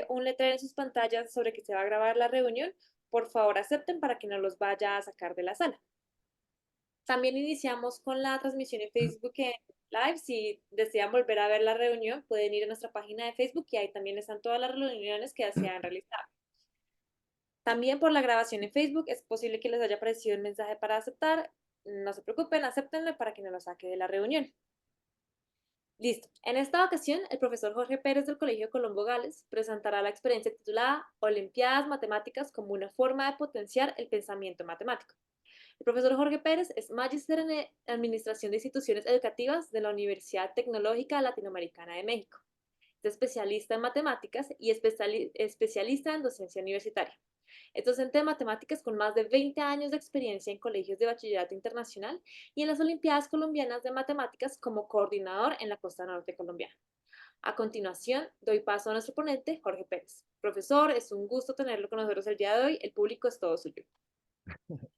un letrero en sus pantallas sobre que se va a grabar la reunión, por favor acepten para que no los vaya a sacar de la sala. También iniciamos con la transmisión en Facebook en Live. Si desean volver a ver la reunión, pueden ir a nuestra página de Facebook y ahí también están todas las reuniones que se han realizado. También por la grabación en Facebook es posible que les haya aparecido un mensaje para aceptar. No se preocupen, acéptenlo para que no lo saque de la reunión. Listo. En esta ocasión, el profesor Jorge Pérez del Colegio Colombo Gales presentará la experiencia titulada Olimpiadas Matemáticas como una forma de potenciar el pensamiento matemático. El profesor Jorge Pérez es magíster en Administración de Instituciones Educativas de la Universidad Tecnológica Latinoamericana de México. Es especialista en matemáticas y especialista en docencia universitaria. Es docente de matemáticas con más de 20 años de experiencia en colegios de bachillerato internacional y en las Olimpiadas Colombianas de Matemáticas como coordinador en la costa norte colombiana. A continuación, doy paso a nuestro ponente, Jorge Pérez. Profesor, es un gusto tenerlo con nosotros el día de hoy. El público es todo suyo.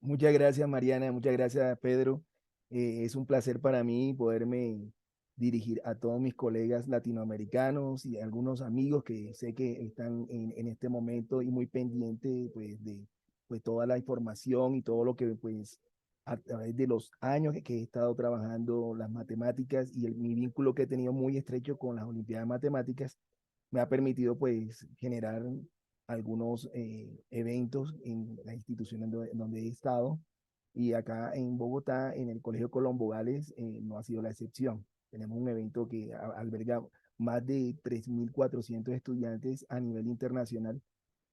Muchas gracias, Mariana. Muchas gracias, Pedro. Es un placer para mí poderme dirigir a todos mis colegas latinoamericanos y algunos amigos que sé que están en este momento y muy pendientes pues, de pues, toda la información y todo lo que pues a través de los años que he estado trabajando las matemáticas y mi vínculo que he tenido muy estrecho con las Olimpiadas de Matemáticas me ha permitido pues generar algunos eventos en las instituciones donde he estado y acá en Bogotá, en el Colegio Colombo Gales, no ha sido la excepción. Tenemos un evento que alberga más de 3.400 estudiantes a nivel internacional,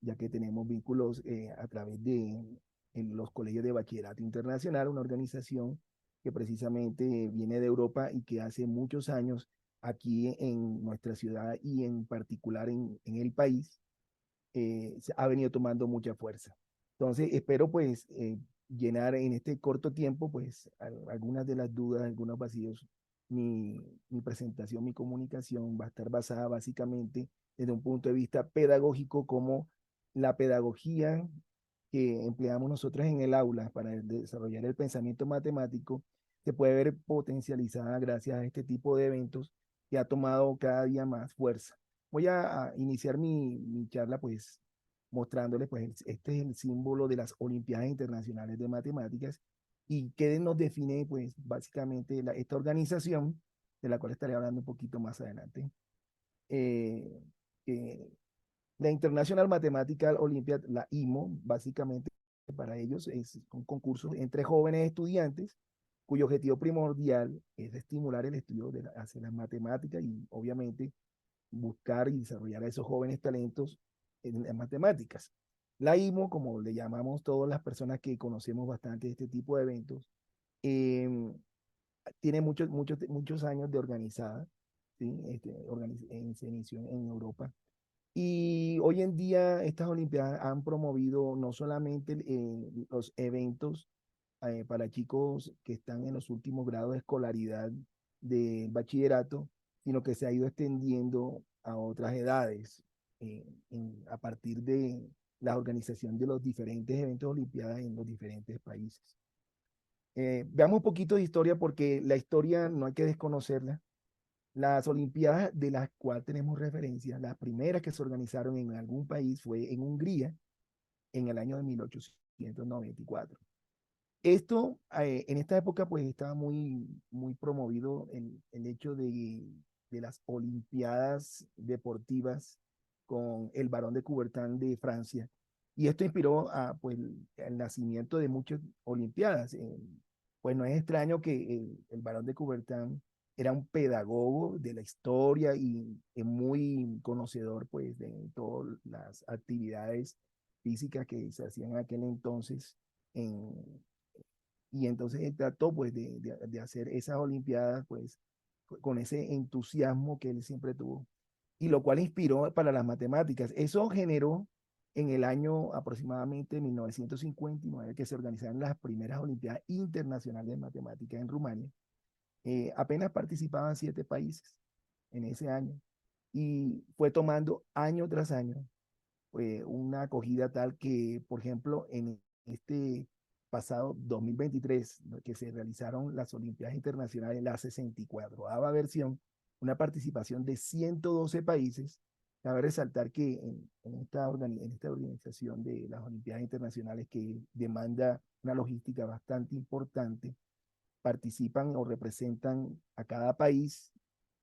ya que tenemos vínculos a través de en los colegios de bachillerato internacional, una organización que precisamente viene de Europa y que hace muchos años aquí en nuestra ciudad y en particular en el país, ha venido tomando mucha fuerza. Entonces, espero pues llenar en este corto tiempo pues algunas de las dudas, algunos vacíos. Mi presentación, mi comunicación va a estar basada básicamente desde un punto de vista pedagógico, como la pedagogía que empleamos nosotros en el aula para desarrollar el pensamiento matemático se puede ver potencializada gracias a este tipo de eventos que ha tomado cada día más fuerza. Voy a iniciar mi charla pues mostrándoles pues este es el símbolo de las Olimpiadas Internacionales de Matemáticas y que nos define pues básicamente esta organización de la cual estaré hablando un poquito más adelante. Eh, eh, la International Mathematical Olympiad, la IMO, básicamente para ellos es un concurso entre jóvenes estudiantes cuyo objetivo primordial es estimular el estudio hacia las matemáticas y obviamente buscar y desarrollar a esos jóvenes talentos en las matemáticas. La IMO, como le llamamos todas las personas que conocemos bastante de este tipo de eventos, eh, tiene muchos años de organizada, ¿sí? Se inició en Europa. Y hoy en día estas Olimpiadas han promovido no solamente los eventos para chicos que están en los últimos grados de escolaridad de bachillerato, sino que se ha ido extendiendo a otras edades a partir de la organización de los diferentes eventos olimpiadas en los diferentes países. Veamos un poquito de historia porque la historia no hay que desconocerla. Las Olimpiadas de las cuales tenemos referencia, las primeras que se organizaron en algún país fue en Hungría en el año de 1894. Esto, en esta época, pues estaba muy promovido el hecho de las Olimpiadas deportivas con el Barón de Coubertin de Francia. Y esto inspiró pues, el nacimiento de muchas Olimpiadas. Pues no es extraño que el Barón de Coubertin era un pedagogo de la historia y muy conocedor pues, de todas las actividades físicas que se hacían en aquel entonces en, y entonces él trató pues de hacer esas Olimpiadas pues con ese entusiasmo que él siempre tuvo y lo cual inspiró para las matemáticas. Eso generó en el año aproximadamente 1959 que se organizaron las primeras Olimpiadas Internacionales de Matemáticas en Rumania. Apenas participaban 7 países en ese año y fue tomando año tras año una acogida tal que, por ejemplo, en este pasado 2023, ¿no? Que se realizaron las Olimpiadas Internacionales, la 64ª versión, una participación de 112 países, Cabe resaltar que en esta organización de las Olimpiadas Internacionales, que demanda una logística bastante importante, participan o representan a cada país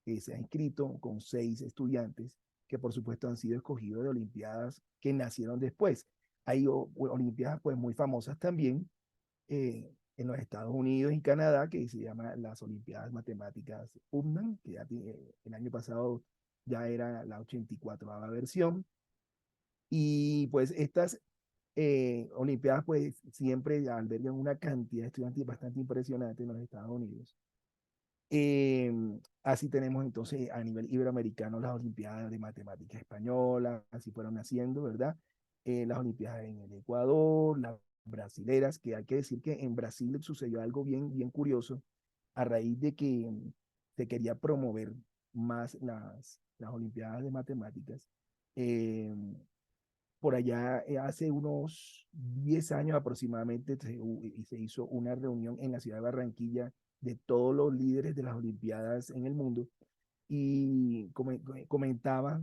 que se ha inscrito con 6 estudiantes que por supuesto han sido escogidos de Olimpiadas que nacieron después. Hay Olimpiadas pues muy famosas también en los Estados Unidos y Canadá que se llaman las Olimpiadas Matemáticas UNAM, que ya el año pasado ya era la 84ª versión. Y pues estas Olimpiadas pues siempre albergan una cantidad de estudiantes bastante impresionante en los Estados Unidos. Eh, Así tenemos entonces a nivel iberoamericano las Olimpiadas de Matemática Española, así fueron naciendo, ¿verdad? Las Olimpiadas en el Ecuador, las brasileras, que hay que decir que en Brasil sucedió algo bien, bien curioso a raíz de que se quería promover más las Olimpiadas de Matemáticas. Eh, por allá hace unos 10 años aproximadamente se hizo una reunión en la ciudad de Barranquilla de todos los líderes de las Olimpiadas en el mundo y comentaba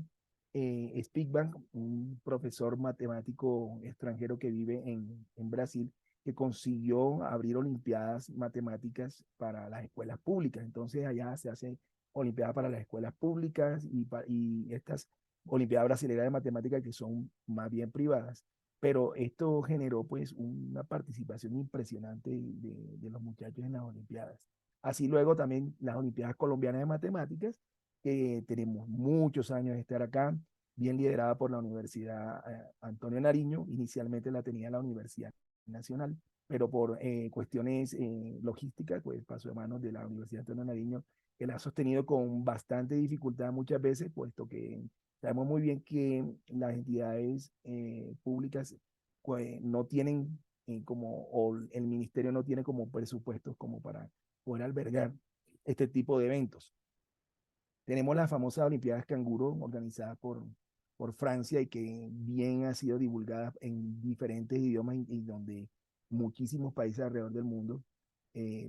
Spigban, un profesor matemático extranjero que vive en Brasil, que consiguió abrir olimpiadas matemáticas para las escuelas públicas. Entonces allá se hace olimpiadas para las escuelas públicas y estas olimpiadas brasileñas de matemáticas que son más bien privadas. Pero esto generó pues una participación impresionante de los muchachos en las olimpiadas. Así luego también las olimpiadas colombianas de matemáticas, que tenemos muchos años de estar acá, bien liderada por la Universidad Antonio Nariño. Inicialmente la tenía la Universidad Nacional, pero por cuestiones logísticas, pues pasó a manos de la Universidad Antonio Nariño, que la ha sostenido con bastante dificultad muchas veces, puesto que sabemos muy bien que las entidades públicas pues, no tienen o el ministerio no tiene como presupuestos como para poder albergar este tipo de eventos. Tenemos las famosas Olimpiadas Canguro organizadas por Francia y que bien ha sido divulgada en diferentes idiomas y donde muchísimos países alrededor del mundo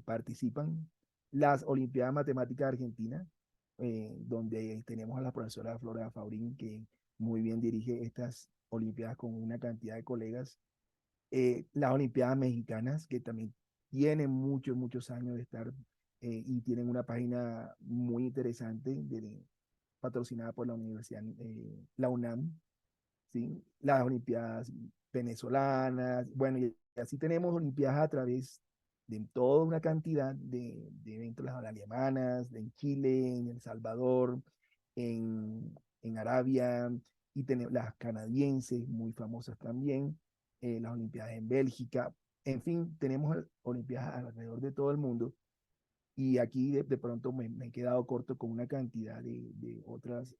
participan. Las Olimpiadas Matemáticas Argentinas, donde tenemos a la profesora Flora Faurín, que muy bien dirige estas Olimpiadas con una cantidad de colegas. Las Olimpiadas Mexicanas, que también tienen muchos, muchos años de estar y tienen una página muy interesante patrocinada por la Universidad, la UNAM, ¿sí? Las Olimpiadas venezolanas, bueno, y así tenemos Olimpiadas a través de toda una cantidad de eventos, las alemanas, en Chile, en El Salvador, en Arabia, y tenemos las canadienses, muy famosas también, las Olimpiadas en Bélgica, en fin, tenemos Olimpiadas alrededor de todo el mundo y aquí de pronto me he quedado corto con una cantidad de otros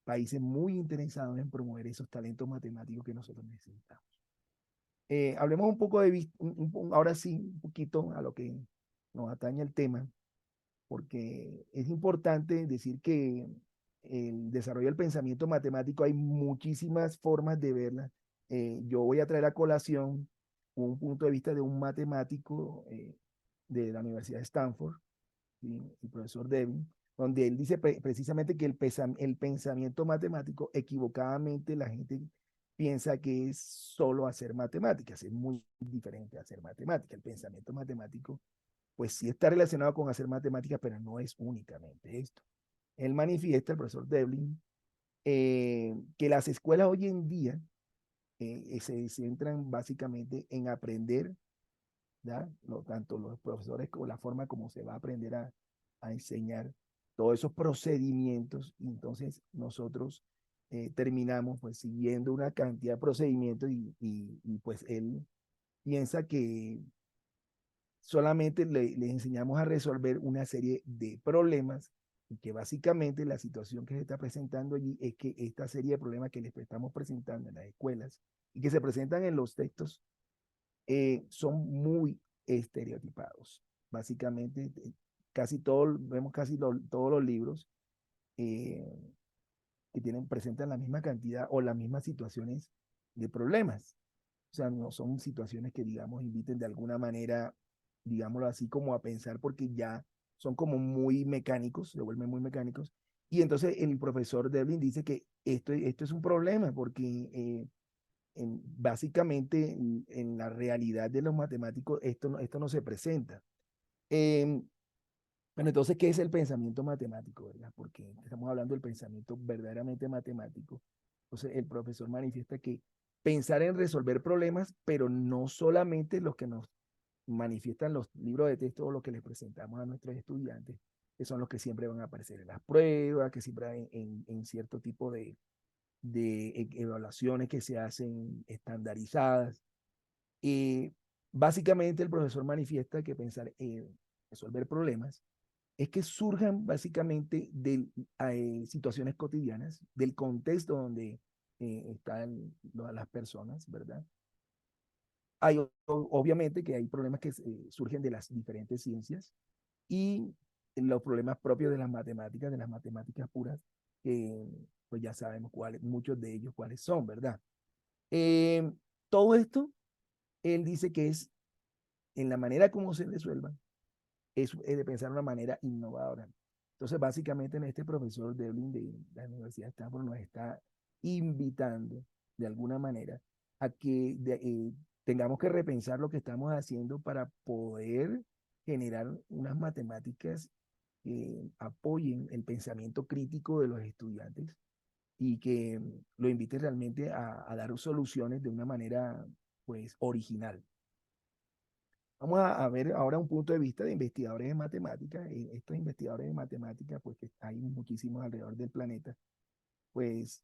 países muy interesados en promover esos talentos matemáticos que nosotros necesitamos. Hablemos un poco ahora sí, un poquito a lo que nos atañe el tema, porque es importante decir que el desarrollo del pensamiento matemático hay muchísimas formas de verla. Yo voy a traer a colación un punto de vista de un matemático de la Universidad de Stanford, ¿sí? El profesor Devin, donde él dice precisamente que el pensamiento matemático, equivocadamente la gente piensa que es solo hacer matemáticas, es muy diferente a hacer matemáticas. El pensamiento matemático, pues sí está relacionado con hacer matemáticas, pero no es únicamente esto. Él manifiesta, el profesor Devlin, que las escuelas hoy en día se centran básicamente en aprender, ¿ya? No, tanto los profesores como la forma como se va a aprender a enseñar todos esos procedimientos. Y entonces nosotros terminamos pues siguiendo una cantidad de procedimientos y pues él piensa que solamente les enseñamos a resolver una serie de problemas y que básicamente la situación que se está presentando allí es que esta serie de problemas que les estamos presentando en las escuelas y que se presentan en los textos son muy estereotipados. Básicamente, vemos todos los libros eh, que presentan la misma cantidad o las mismas situaciones de problemas. O sea, no son situaciones que, digamos, inviten de alguna manera, digámoslo así, como a pensar, porque ya son como muy mecánicos, se vuelven muy mecánicos. Y entonces el profesor Devlin dice que esto es un problema porque básicamente en la realidad de los matemáticos esto no se presenta. Em, bueno, entonces, ¿qué es el pensamiento matemático, verdad? Porque estamos hablando del pensamiento verdaderamente matemático. Entonces, el profesor manifiesta que pensar en resolver problemas, pero no solamente los que nos manifiestan los libros de texto o lo que les presentamos a nuestros estudiantes, que son los que siempre van a aparecer en las pruebas, que siempre hay en cierto tipo de evaluaciones que se hacen estandarizadas. Y básicamente el profesor manifiesta que pensar en resolver problemas es que surjan básicamente de situaciones cotidianas, del contexto donde están las personas, ¿verdad? Hay obviamente que hay problemas que surgen de las diferentes ciencias y los problemas propios de las matemáticas puras, que pues ya sabemos cuáles, muchos de ellos cuáles son, ¿verdad? Eh, Todo esto, él dice que es en la manera como se resuelvan, es de pensar de una manera innovadora. Entonces, básicamente, en este profesor Devlin de la Universidad de Stanford nos está invitando de alguna manera a que tengamos que repensar lo que estamos haciendo para poder generar unas matemáticas que apoyen el pensamiento crítico de los estudiantes y que lo inviten realmente a dar soluciones de una manera pues original. Vamos a ver ahora un punto de vista de investigadores de matemáticas. Estos investigadores de matemáticas, pues que hay muchísimos alrededor del planeta, pues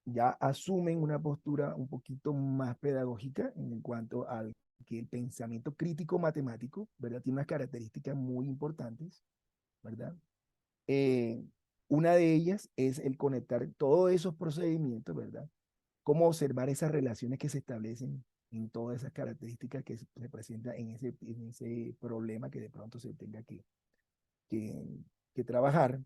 ya asumen una postura un poquito más pedagógica en cuanto al que el pensamiento crítico matemático, ¿verdad? Tiene unas características muy importantes, ¿verdad? Eh, una de ellas es el conectar todos esos procedimientos, ¿verdad? Cómo observar esas relaciones que se establecen en todas esas características que se presentan en ese problema que de pronto se tenga que, que trabajar.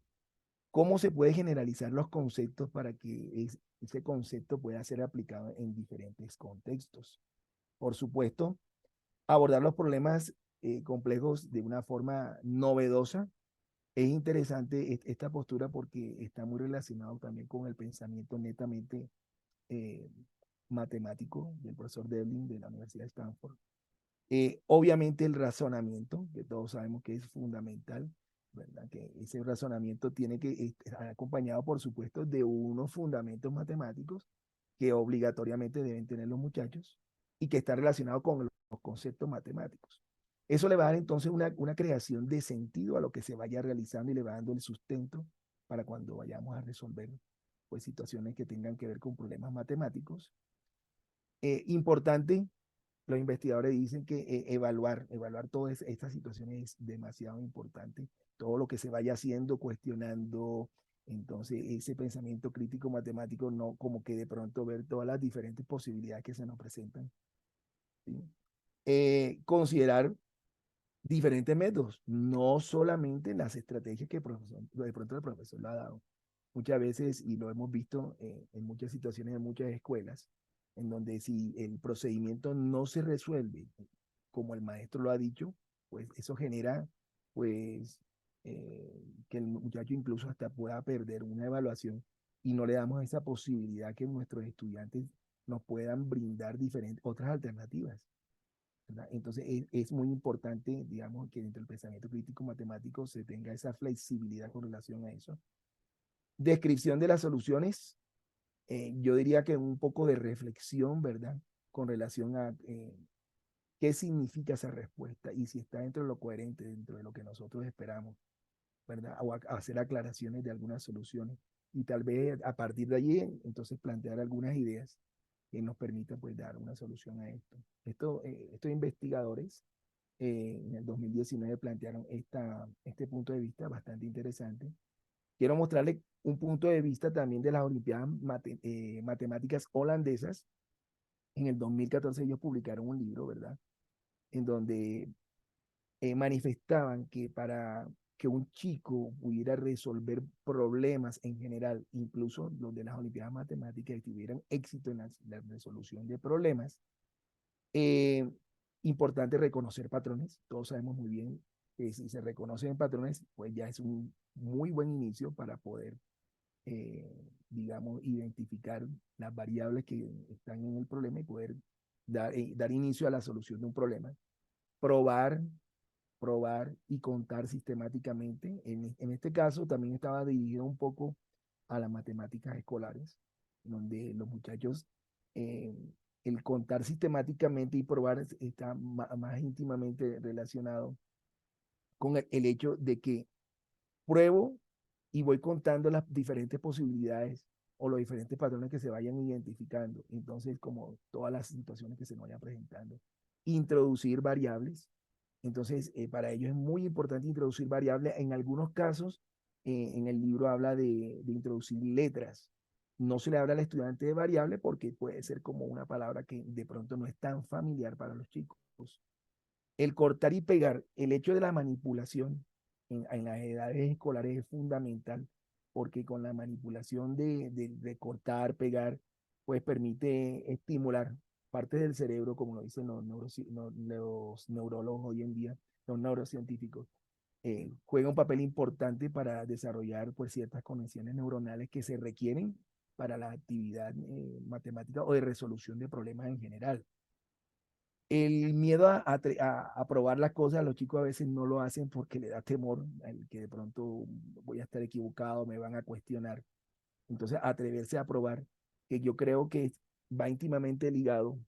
Cómo se puede generalizar los conceptos para que ese concepto pueda ser aplicado en diferentes contextos. Por supuesto, abordar los problemas complejos de una forma novedosa. Es interesante esta postura porque está muy relacionado también con el pensamiento netamente eh, matemático del profesor Devlin de la Universidad de Stanford. Obviamente el razonamiento, que todos sabemos que es fundamental, ¿verdad? Que ese razonamiento tiene que estar acompañado, por supuesto, de unos fundamentos matemáticos que obligatoriamente deben tener los muchachos y que está relacionado con los conceptos matemáticos. Eso le va a dar entonces una creación de sentido a lo que se vaya realizando y le va dando el sustento para cuando vayamos a resolver pues, situaciones que tengan que ver con problemas matemáticos. Importante, los investigadores dicen que evaluar todas estas situaciones es demasiado importante. Todo lo que se vaya haciendo, cuestionando, entonces ese pensamiento crítico matemático, no como que de pronto ver todas las diferentes posibilidades que se nos presentan. ¿Sí? Considerar diferentes métodos, no solamente las estrategias que de pronto el profesor lo ha dado. Muchas veces, y lo hemos visto en muchas situaciones en muchas escuelas, en donde si el procedimiento no se resuelve como el maestro lo ha dicho, pues eso genera pues que el muchacho incluso hasta pueda perder una evaluación y no le damos esa posibilidad que nuestros estudiantes nos puedan brindar diferentes otras alternativas. ¿Verdad? Entonces es muy importante, digamos, que dentro del pensamiento crítico matemático se tenga esa flexibilidad con relación a eso. Descripción de las soluciones, yo diría que un poco de reflexión, ¿verdad? Con relación a qué significa esa respuesta y si está dentro de lo coherente, dentro de lo que nosotros esperamos, ¿verdad? O hacer aclaraciones de algunas soluciones y tal vez a partir de allí, entonces plantear algunas ideas que nos permitan pues dar una solución a esto. Estos investigadores en el 2019 plantearon este punto de vista bastante interesante. Quiero mostrarles un punto de vista también de las Olimpiadas Matemáticas Holandesas. En el 2014 ellos publicaron un libro, ¿verdad? En donde manifestaban que para que un chico pudiera resolver problemas en general, incluso los de las Olimpiadas Matemáticas, y tuvieran éxito en la resolución de problemas, eh, importante reconocer patrones. Todos sabemos muy bien que si se reconocen patrones, pues ya es un muy buen inicio para poder digamos, identificar las variables que están en el problema y poder dar inicio a la solución de un problema. Probar, probar y contar sistemáticamente. En este caso también estaba dirigido un poco a las matemáticas escolares, donde los muchachos, eh, el contar sistemáticamente y probar está más íntimamente relacionado con el hecho de que pruebo y voy contando las diferentes posibilidades o los diferentes patrones que se vayan identificando. Entonces, como todas las situaciones que se nos vayan presentando, introducir variables. Entonces, para ello es muy importante introducir variables. En algunos casos, en el libro habla de introducir letras. No se le habla al estudiante de variable porque puede ser como una palabra que de pronto no es tan familiar para los chicos. El cortar y pegar, el hecho de la manipulación en las edades escolares es fundamental, porque con la manipulación de cortar, pegar, pues permite estimular partes del cerebro, como lo dicen los neurólogos hoy en día, los neurocientíficos, juega un papel importante para desarrollar pues, ciertas conexiones neuronales que se requieren para la actividad matemática o de resolución de problemas en general. El miedo a probar las cosas, los chicos a veces no lo hacen porque le da temor, el que de pronto voy a estar equivocado, me van a cuestionar. Entonces, atreverse a probar, que yo creo que va íntimamente ligado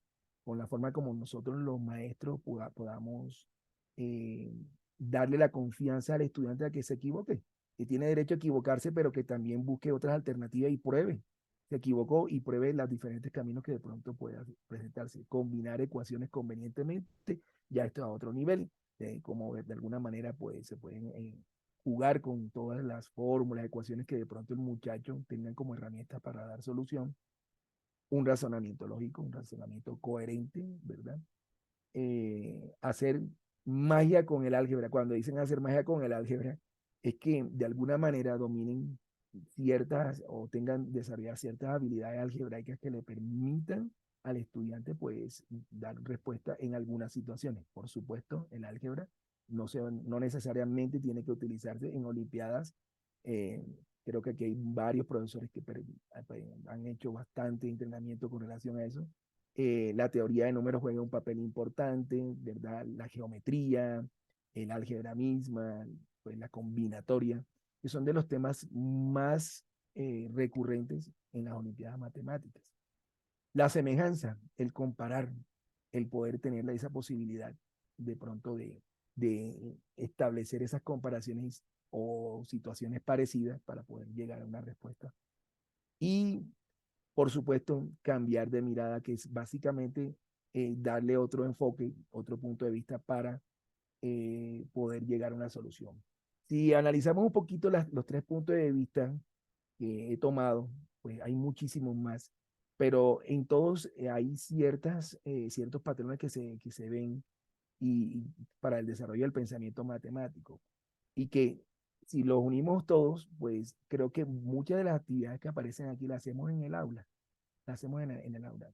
con la forma como nosotros los maestros podamos eh, darle la confianza al estudiante a que se equivoque, que tiene derecho a equivocarse, pero que también busque otras alternativas y pruebe. Se equivocó y pruebe los diferentes caminos que de pronto pueda presentarse. Combinar ecuaciones convenientemente, ya esto a otro nivel, como de alguna manera pues, se pueden jugar con todas las fórmulas, ecuaciones que de pronto el muchacho tengan como herramientas para dar solución, un razonamiento lógico, un razonamiento coherente, ¿verdad? Hacer magia con el álgebra. Cuando dicen hacer magia con el álgebra, es que de alguna manera dominen ciertas o tengan desarrolladas ciertas habilidades algebraicas que le permitan al estudiante pues dar respuesta en algunas situaciones. Por supuesto, el álgebra no necesariamente tiene que utilizarse en olimpiadas. Eh, Creo que aquí hay varios profesores que han hecho bastante entrenamiento con relación a eso. La teoría de números juega un papel importante, ¿verdad? La geometría, el álgebra misma, pues la combinatoria, que son de los temas más recurrentes en las Olimpiadas Matemáticas. La semejanza, el comparar, el poder tener esa posibilidad de pronto de establecer esas comparaciones o situaciones parecidas para poder llegar a una respuesta. Y por supuesto, cambiar de mirada, que es básicamente darle otro enfoque, otro punto de vista para poder llegar a una solución. Si analizamos un poquito los tres puntos de vista que he tomado, pues hay muchísimos más, pero en todos hay ciertos patrones que se ven y para el desarrollo del pensamiento matemático y que si los unimos todos, pues creo que muchas de las actividades que aparecen aquí las hacemos en el aula, las hacemos en el aula.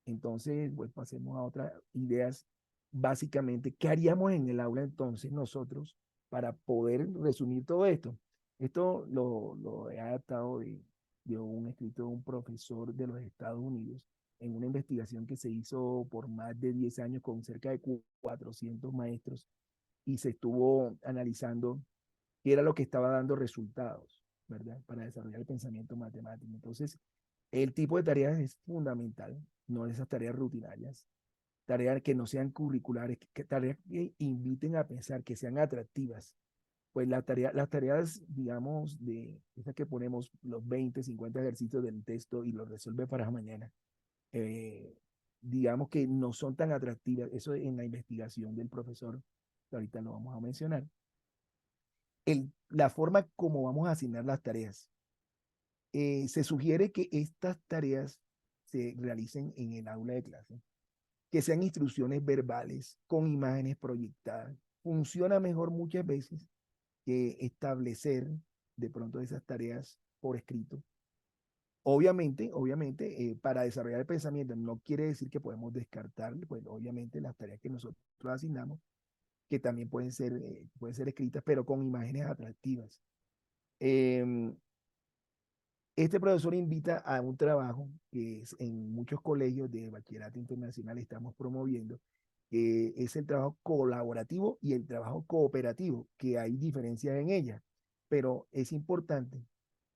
Entonces, pues pasemos a otras ideas. Básicamente, ¿qué haríamos en el aula entonces nosotros para poder resumir todo esto? Esto lo he adaptado de un escrito de un profesor de los Estados Unidos en una investigación que se hizo por más de 10 años con cerca de 400 maestros y se estuvo analizando qué era lo que estaba dando resultados, ¿verdad? Para desarrollar el pensamiento matemático. Entonces, el tipo de tareas es fundamental, no esas tareas rutinarias, tareas que no sean curriculares, tareas que inviten a pensar, que sean atractivas. Pues las tareas, digamos, de esas que ponemos los 20, 50 ejercicios del texto y los resuelve para mañana, eh, digamos que no son tan atractivas. Eso en la investigación del profesor, que ahorita lo vamos a mencionar. La forma como vamos a asignar las tareas. Se sugiere que estas tareas se realicen en el aula de clase, que sean instrucciones verbales con imágenes proyectadas. Funciona mejor muchas veces que establecer de pronto esas tareas por escrito. Obviamente, para desarrollar el pensamiento no quiere decir que podemos descartar, pues obviamente las tareas que nosotros asignamos, que también pueden ser escritas, pero con imágenes atractivas. Eh, Este profesor invita a un trabajo que es en muchos colegios de bachillerato internacional estamos promoviendo, que es el trabajo colaborativo y el trabajo cooperativo, que hay diferencias en ellas, pero es importante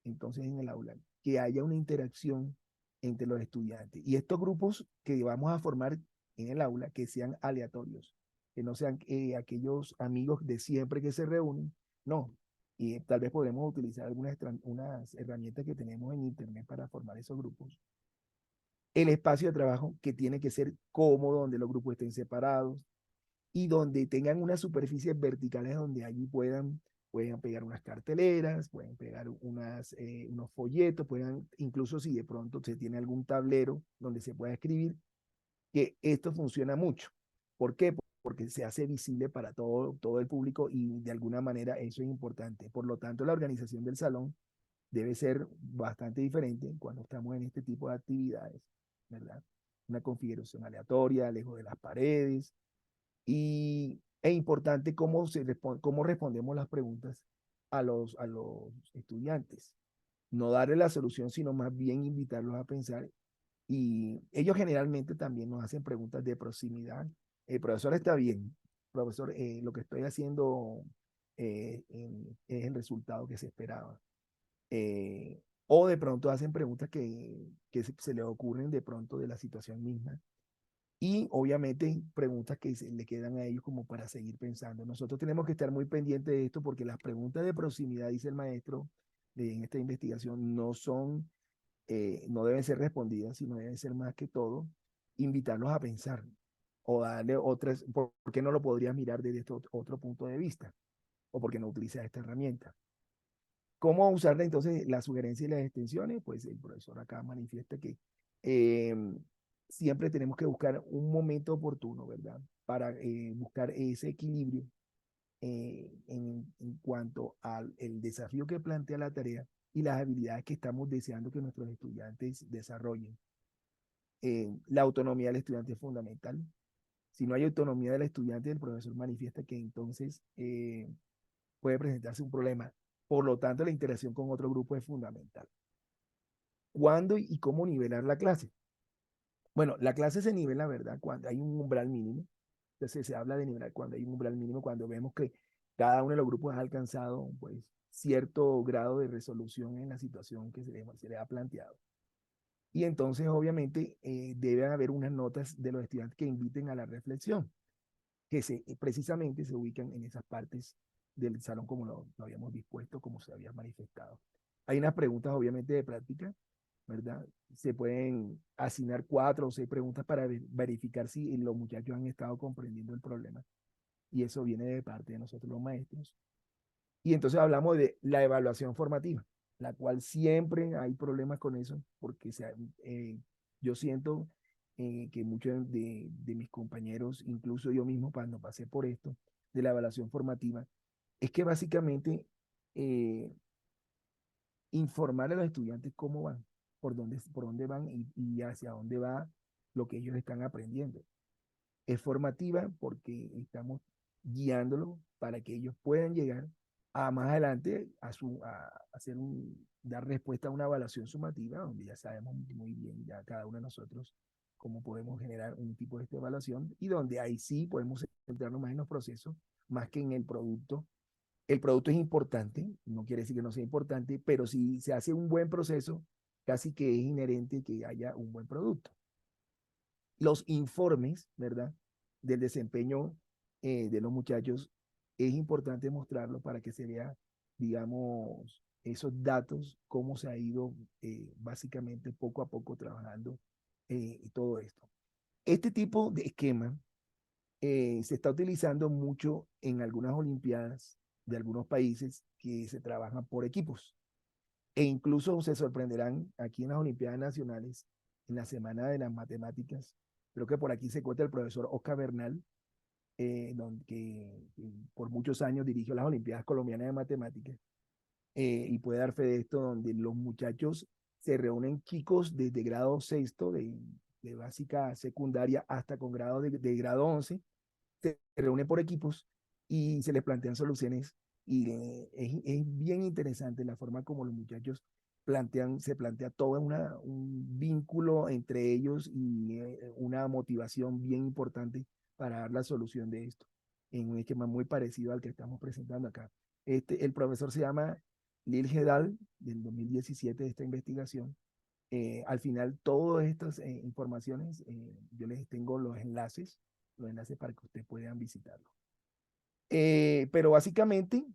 entonces en el aula que haya una interacción entre los estudiantes. Y estos grupos que vamos a formar en el aula, que sean aleatorios, que no sean aquellos amigos de siempre que se reúnen, no, y tal vez podremos utilizar unas herramientas que tenemos en Internet para formar esos grupos. El espacio de trabajo que tiene que ser cómodo, donde los grupos estén separados y donde tengan unas superficies verticales donde allí puedan pegar unas carteleras, pueden pegar unos folletos, puedan, incluso si de pronto se tiene algún tablero donde se pueda escribir, que esto funciona mucho. ¿Por qué? Porque se hace visible para todo el público y de alguna manera eso es importante. Por lo tanto, la organización del salón debe ser bastante diferente cuando estamos en este tipo de actividades, ¿verdad? Una configuración aleatoria, lejos de las paredes, y es importante cómo respondemos las preguntas a los estudiantes. No darle la solución, sino más bien invitarlos a pensar, y ellos generalmente también nos hacen preguntas de proximidad. El profesor está bien, profesor, lo que estoy haciendo es el resultado que se esperaba. O de pronto hacen preguntas que se les ocurren de pronto de la situación misma. Y obviamente preguntas que le quedan a ellos como para seguir pensando. Nosotros tenemos que estar muy pendientes de esto porque las preguntas de proximidad, dice el maestro en esta investigación, no deben ser respondidas, sino deben ser más que todo invitarlos a pensar o darle otras, ¿por qué no lo podrías mirar desde este otro punto de vista? ¿O por qué no utilizas esta herramienta? ¿Cómo usarla entonces las sugerencias y las extensiones? Pues el profesor acá manifiesta que eh, siempre tenemos que buscar un momento oportuno, ¿verdad? Para buscar ese equilibrio en cuanto al el desafío que plantea la tarea y las habilidades que estamos deseando que nuestros estudiantes desarrollen. La autonomía del estudiante es fundamental. Si no hay autonomía del estudiante, el profesor manifiesta que entonces puede presentarse un problema. Por lo tanto, la interacción con otro grupo es fundamental. ¿Cuándo y cómo nivelar la clase? Bueno, la clase se nivela, ¿verdad? Cuando hay un umbral mínimo. Entonces se habla de nivelar cuando hay un umbral mínimo, cuando vemos que cada uno de los grupos ha alcanzado pues cierto grado de resolución en la situación que se le ha planteado. Y entonces, obviamente, deben haber unas notas de los estudiantes que inviten a la reflexión, que precisamente se ubican en esas partes del salón como lo habíamos dispuesto, como se había manifestado. Hay unas preguntas, obviamente, de práctica, ¿verdad? Se pueden asignar 4 o 6 preguntas para verificar si los muchachos han estado comprendiendo el problema. Y eso viene de parte de nosotros los maestros. Y entonces hablamos de la evaluación formativa, la cual siempre hay problemas con eso, porque yo siento que muchos de mis compañeros, incluso yo mismo cuando pasé por esto, de la evaluación formativa, es que básicamente eh, informar a los estudiantes cómo van, por dónde van y hacia dónde va lo que ellos están aprendiendo. Es formativa porque estamos guiándolos para que ellos puedan llegar a más adelante dar respuesta a una evaluación sumativa, donde ya sabemos muy bien, ya cada uno de nosotros, cómo podemos generar un tipo de esta evaluación y donde ahí sí podemos centrarnos más en los procesos, más que en el producto. El producto es importante, no quiere decir que no sea importante, pero si se hace un buen proceso, casi que es inherente que haya un buen producto. Los informes, ¿verdad? Del desempeño de los muchachos, es importante mostrarlo para que se vea, digamos, esos datos, cómo se ha ido básicamente poco a poco trabajando todo esto. Este tipo de esquema se está utilizando mucho en algunas olimpiadas de algunos países que se trabajan por equipos. E incluso se sorprenderán aquí en las Olimpiadas Nacionales, en la Semana de las Matemáticas. Creo que por aquí se cuenta el profesor Oscar Bernal, que por muchos años dirigió las Olimpiadas Colombianas de Matemáticas, y puede dar fe de esto, donde los muchachos se reúnen chicos desde grado sexto, de básica secundaria, hasta con grado de grado 11, se reúnen por equipos y se les plantean soluciones y es bien interesante la forma como los muchachos se plantea todo un vínculo entre ellos y una motivación bien importante para dar la solución de esto, en un esquema muy parecido al que estamos presentando acá. El profesor se llama Lil Hedal, del 2017 de esta investigación. Al final, todas estas informaciones, yo les tengo los enlaces para que ustedes puedan visitarlo. Pero básicamente,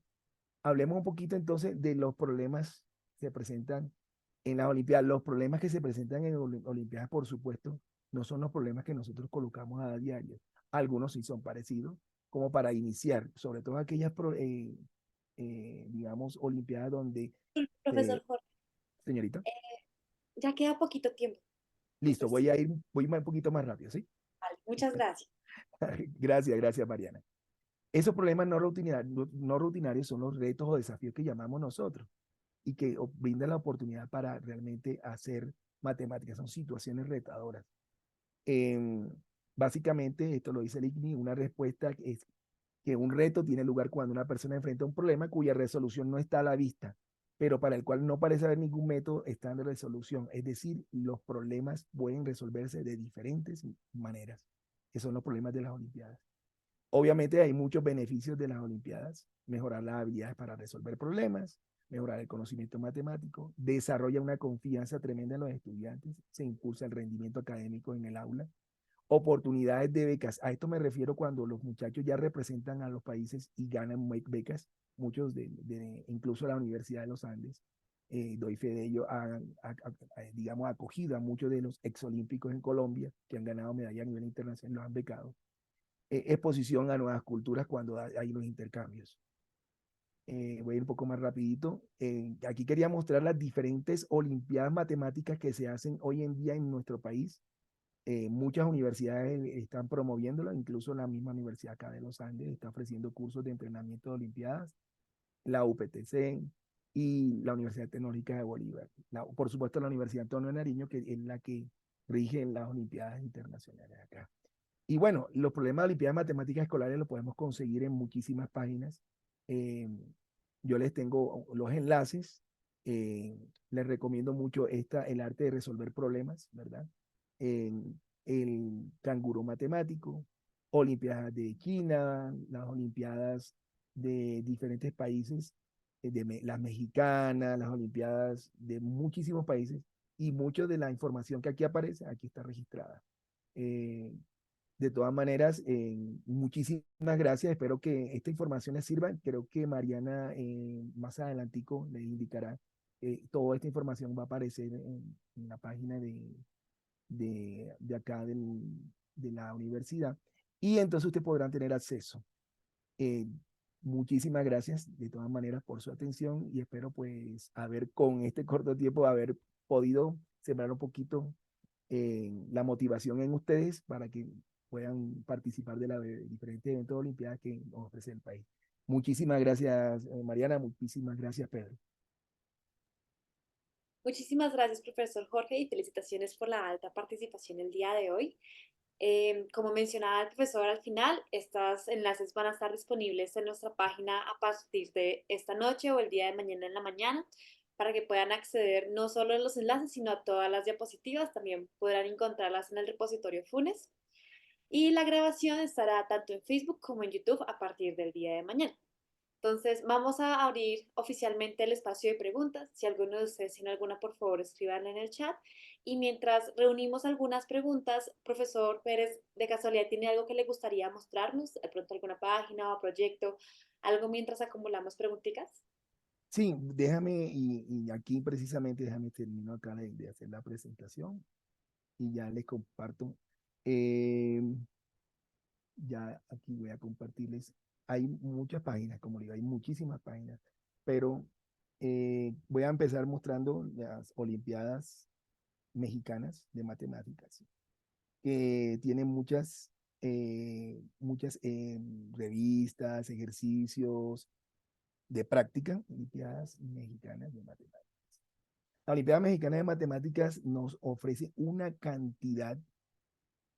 hablemos un poquito entonces de los problemas que se presentan en las Olimpiadas. Los problemas que se presentan en Olimpiadas, por supuesto, no son los problemas que nosotros colocamos a diario. Algunos sí son parecidos, como para iniciar, sobre todo aquellas, digamos, Olimpiadas donde, Profesor eh, Jorge, señorita, ya queda poquito tiempo. listo, Entonces, voy un poquito más rápido, ¿sí? vale, muchas gracias. Gracias, Mariana. Esos problemas no rutinarios son los retos o desafíos que llamamos nosotros y que brindan la oportunidad para realmente hacer matemáticas. Son situaciones retadoras. Em, Básicamente, esto lo dice el ICNI, una respuesta es que un reto tiene lugar cuando una persona enfrenta un problema cuya resolución no está a la vista, pero para el cual no parece haber ningún método estándar de solución. Es decir, los problemas pueden resolverse de diferentes maneras, que son los problemas de las Olimpiadas. Obviamente hay muchos beneficios de las Olimpiadas, mejorar las habilidades para resolver problemas, mejorar el conocimiento matemático, desarrolla una confianza tremenda en los estudiantes, se impulsa el rendimiento académico en el aula, oportunidades de becas. A esto me refiero cuando los muchachos ya representan a los países y ganan becas, muchos incluso la Universidad de los Andes, doy fe de ello, digamos, acogido a muchos de los exolímpicos en Colombia que han ganado medalla a nivel internacional, los han becado. Exposición a nuevas culturas cuando hay los intercambios. Voy a ir un poco más rapidito. Aquí quería mostrar las diferentes olimpiadas matemáticas que se hacen hoy en día en nuestro país. Muchas universidades están promoviéndolo, incluso la misma Universidad acá de los Andes está ofreciendo cursos de entrenamiento de olimpiadas, la UPTC y la Universidad Tecnológica de Bolívar. Por supuesto, la Universidad Antonio Nariño, que es la que rige las olimpiadas internacionales acá. Y bueno, los problemas de Olimpiadas Matemáticas Escolares los podemos conseguir en muchísimas páginas. Eh, yo les tengo los enlaces. Les recomiendo mucho el arte de resolver problemas, ¿verdad? El canguro matemático, Olimpiadas de China, las Olimpiadas de diferentes países, las mexicanas, las Olimpiadas de muchísimos países y mucho de la información que aquí aparece, aquí está registrada. Eh, de todas maneras, muchísimas gracias. Espero que esta información les sirva. Creo que Mariana más adelantico les indicará. Toda esta información va a aparecer en la página de acá de la universidad. Y entonces ustedes podrán tener acceso. Eh, Muchísimas gracias de todas maneras por su atención y espero pues haber con este corto tiempo haber podido sembrar un poquito la motivación en ustedes para que puedan participar de diferentes eventos de Olimpiadas que nos ofrece el país. Muchísimas gracias, Mariana. Muchísimas gracias, Pedro. Muchísimas gracias, profesor Jorge, y felicitaciones por la alta participación el día de hoy. Como mencionaba el profesor al final, estos enlaces van a estar disponibles en nuestra página a partir de esta noche o el día de mañana en la mañana para que puedan acceder no solo a los enlaces, sino a todas las diapositivas. También podrán encontrarlas en el repositorio Funes. Y la grabación estará tanto en Facebook como en YouTube a partir del día de mañana. Entonces, vamos a abrir oficialmente el espacio de preguntas. Si alguno de ustedes tiene alguna, por favor, escríbanla en el chat. Y mientras reunimos algunas preguntas, profesor Pérez, de casualidad, ¿tiene algo que le gustaría mostrarnos? De pronto alguna página o proyecto, algo mientras acumulamos preguntitas. Sí, déjame, y aquí precisamente déjame termino acá de hacer la presentación y ya les comparto. Eh, ya aquí voy a compartirles. Hay muchas páginas, como digo, hay muchísimas páginas, pero voy a empezar mostrando las Olimpiadas Mexicanas de Matemáticas, que tienen muchas revistas, ejercicios de práctica, Olimpiadas Mexicanas de Matemáticas. La Olimpiada Mexicana de Matemáticas nos ofrece una cantidad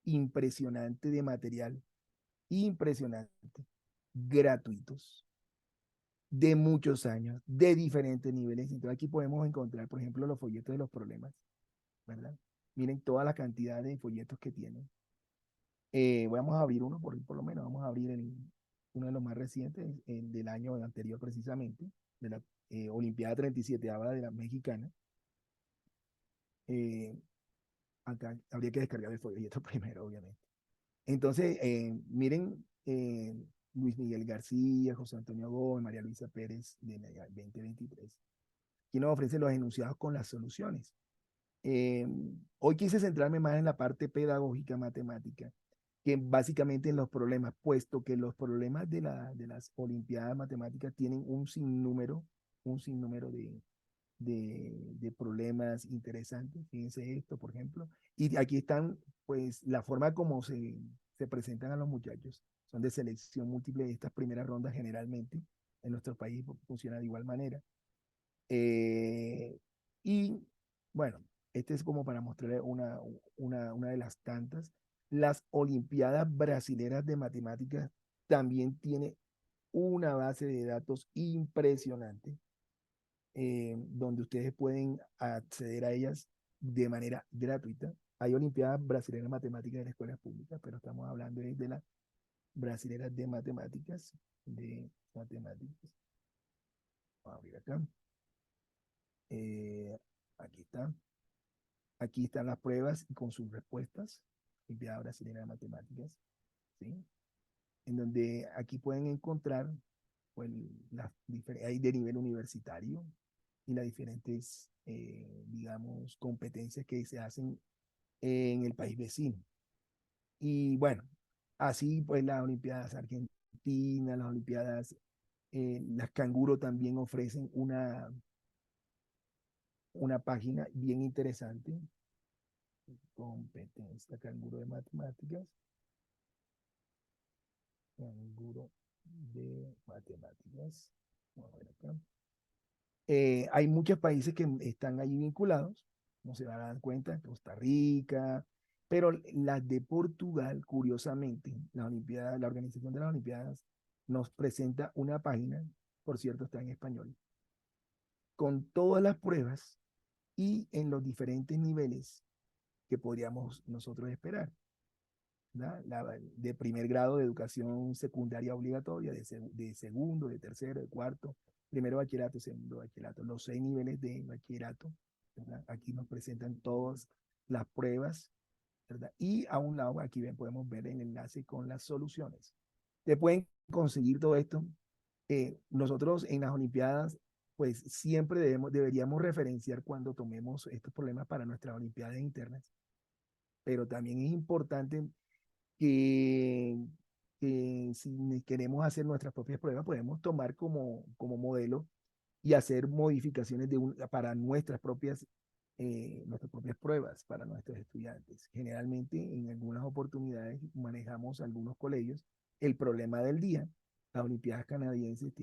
impresionante de material, impresionante, gratuitos, de muchos años, de diferentes niveles. Entonces aquí podemos encontrar, por ejemplo, los folletos de los problemas, ¿verdad? Miren toda la cantidad de folletos que tienen. Vamos a abrir uno, por lo menos, vamos a abrir uno de los más recientes, el del año anterior precisamente, de la Olimpiada 37 de la mexicana. Eh, Acá habría que descargar el folleto primero, obviamente. Entonces, miren, Luis Miguel García, José Antonio Gómez, María Luisa Pérez de la 2023, quien nos ofrece los enunciados con las soluciones. Eh, Hoy quise centrarme más en la parte pedagógica matemática, que básicamente en los problemas, puesto que los problemas de las Olimpiadas Matemáticas tienen un sinnúmero de problemas interesantes. Fíjense esto, por ejemplo. Y aquí están, pues, la forma como se presentan a los muchachos. Son de selección múltiple de estas primeras rondas generalmente. En nuestro país funciona de igual manera. Y bueno, este es como para mostrarle una de las tantas. Las Olimpiadas Brasileras de Matemáticas también tiene una base de datos impresionante, donde ustedes pueden acceder a ellas de manera gratuita. Hay Olimpiadas Brasileras de Matemáticas en las escuelas públicas, pero estamos hablando de las brasileras de matemáticas, de matemáticas. Vamos a abrir acá. Eh, Aquí está. Aquí están las pruebas con sus respuestas. Olimpiada Brasileña de Matemáticas, ¿sí? En donde aquí pueden encontrar, pues, hay de nivel universitario y las diferentes, digamos, competencias que se hacen en el país vecino. Y bueno, así pues las Olimpiadas Argentinas, las Olimpiadas, las Canguro también ofrecen una página bien interesante, competencia Canguro de Matemáticas, Canguro de Matemáticas. Vamos a ver acá. Hay muchos países que están allí vinculados, no se van a dar cuenta, Costa Rica, pero las de Portugal, curiosamente, la organización de las Olimpiadas nos presenta una página, por cierto, está en español, con todas las pruebas y en los diferentes niveles que podríamos nosotros esperar. De primer grado de educación secundaria obligatoria, de segundo, de tercero, de cuarto, primero bachillerato, segundo bachillerato, los 6 niveles de bachillerato, ¿verdad? Aquí nos presentan todas las pruebas, ¿verdad? Y a un lado, aquí podemos ver el enlace con las soluciones. Te pueden conseguir todo esto. Nosotros en las Olimpiadas, pues siempre deberíamos referenciar cuando tomemos estos problemas para nuestras Olimpiadas internas, pero también es importante que, que si queremos hacer nuestras propias pruebas, podemos tomar como modelo y hacer modificaciones para nuestras propias pruebas para nuestros estudiantes. Generalmente, en algunas oportunidades, manejamos algunos colegios el problema del día. Las Olimpiadas canadienses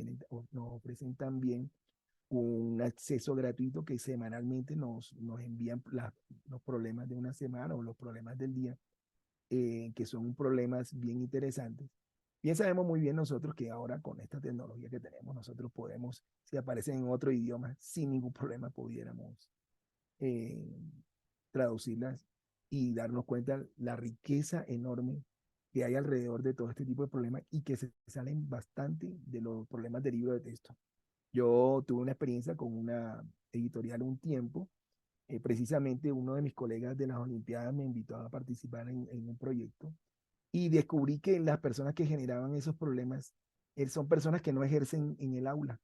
nos ofrecen también un acceso gratuito que semanalmente nos envían los problemas de una semana o los problemas del día, que son problemas bien interesantes. Bien sabemos muy bien nosotros que ahora con esta tecnología que tenemos, nosotros podemos, si aparecen en otro idioma, sin ningún problema pudiéramos eh, traducirlas y darnos cuenta la riqueza enorme que hay alrededor de todo este tipo de problemas y que se salen bastante de los problemas de libro de texto. Yo tuve una experiencia con una editorial un tiempo. Precisamente uno de mis colegas de las Olimpiadas me invitó a participar en un proyecto y descubrí que las personas que generaban esos problemas son personas que no ejercen en el aula.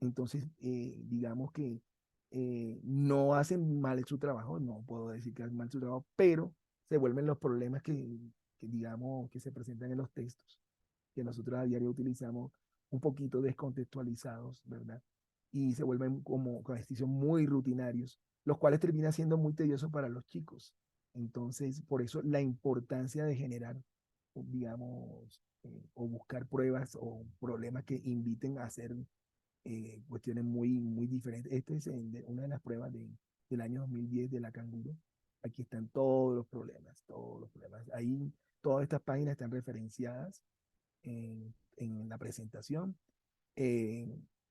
Entonces, digamos que no hacen mal su trabajo, no puedo decir que hacen mal su trabajo, pero se vuelven los problemas digamos, que se presentan en los textos, que nosotros a diario utilizamos un poquito descontextualizados, ¿verdad? Y se vuelven como con ejercicios muy rutinarios, los cuales terminan siendo muy tediosos para los chicos. Entonces, por eso la importancia de generar, digamos, o buscar pruebas o problemas que inviten a hacer cuestiones muy diferentes. Esta es una de las pruebas del año 2010 de la Canguro. Aquí están todos los problemas, todos los problemas. Ahí todas estas páginas están referenciadas en la presentación.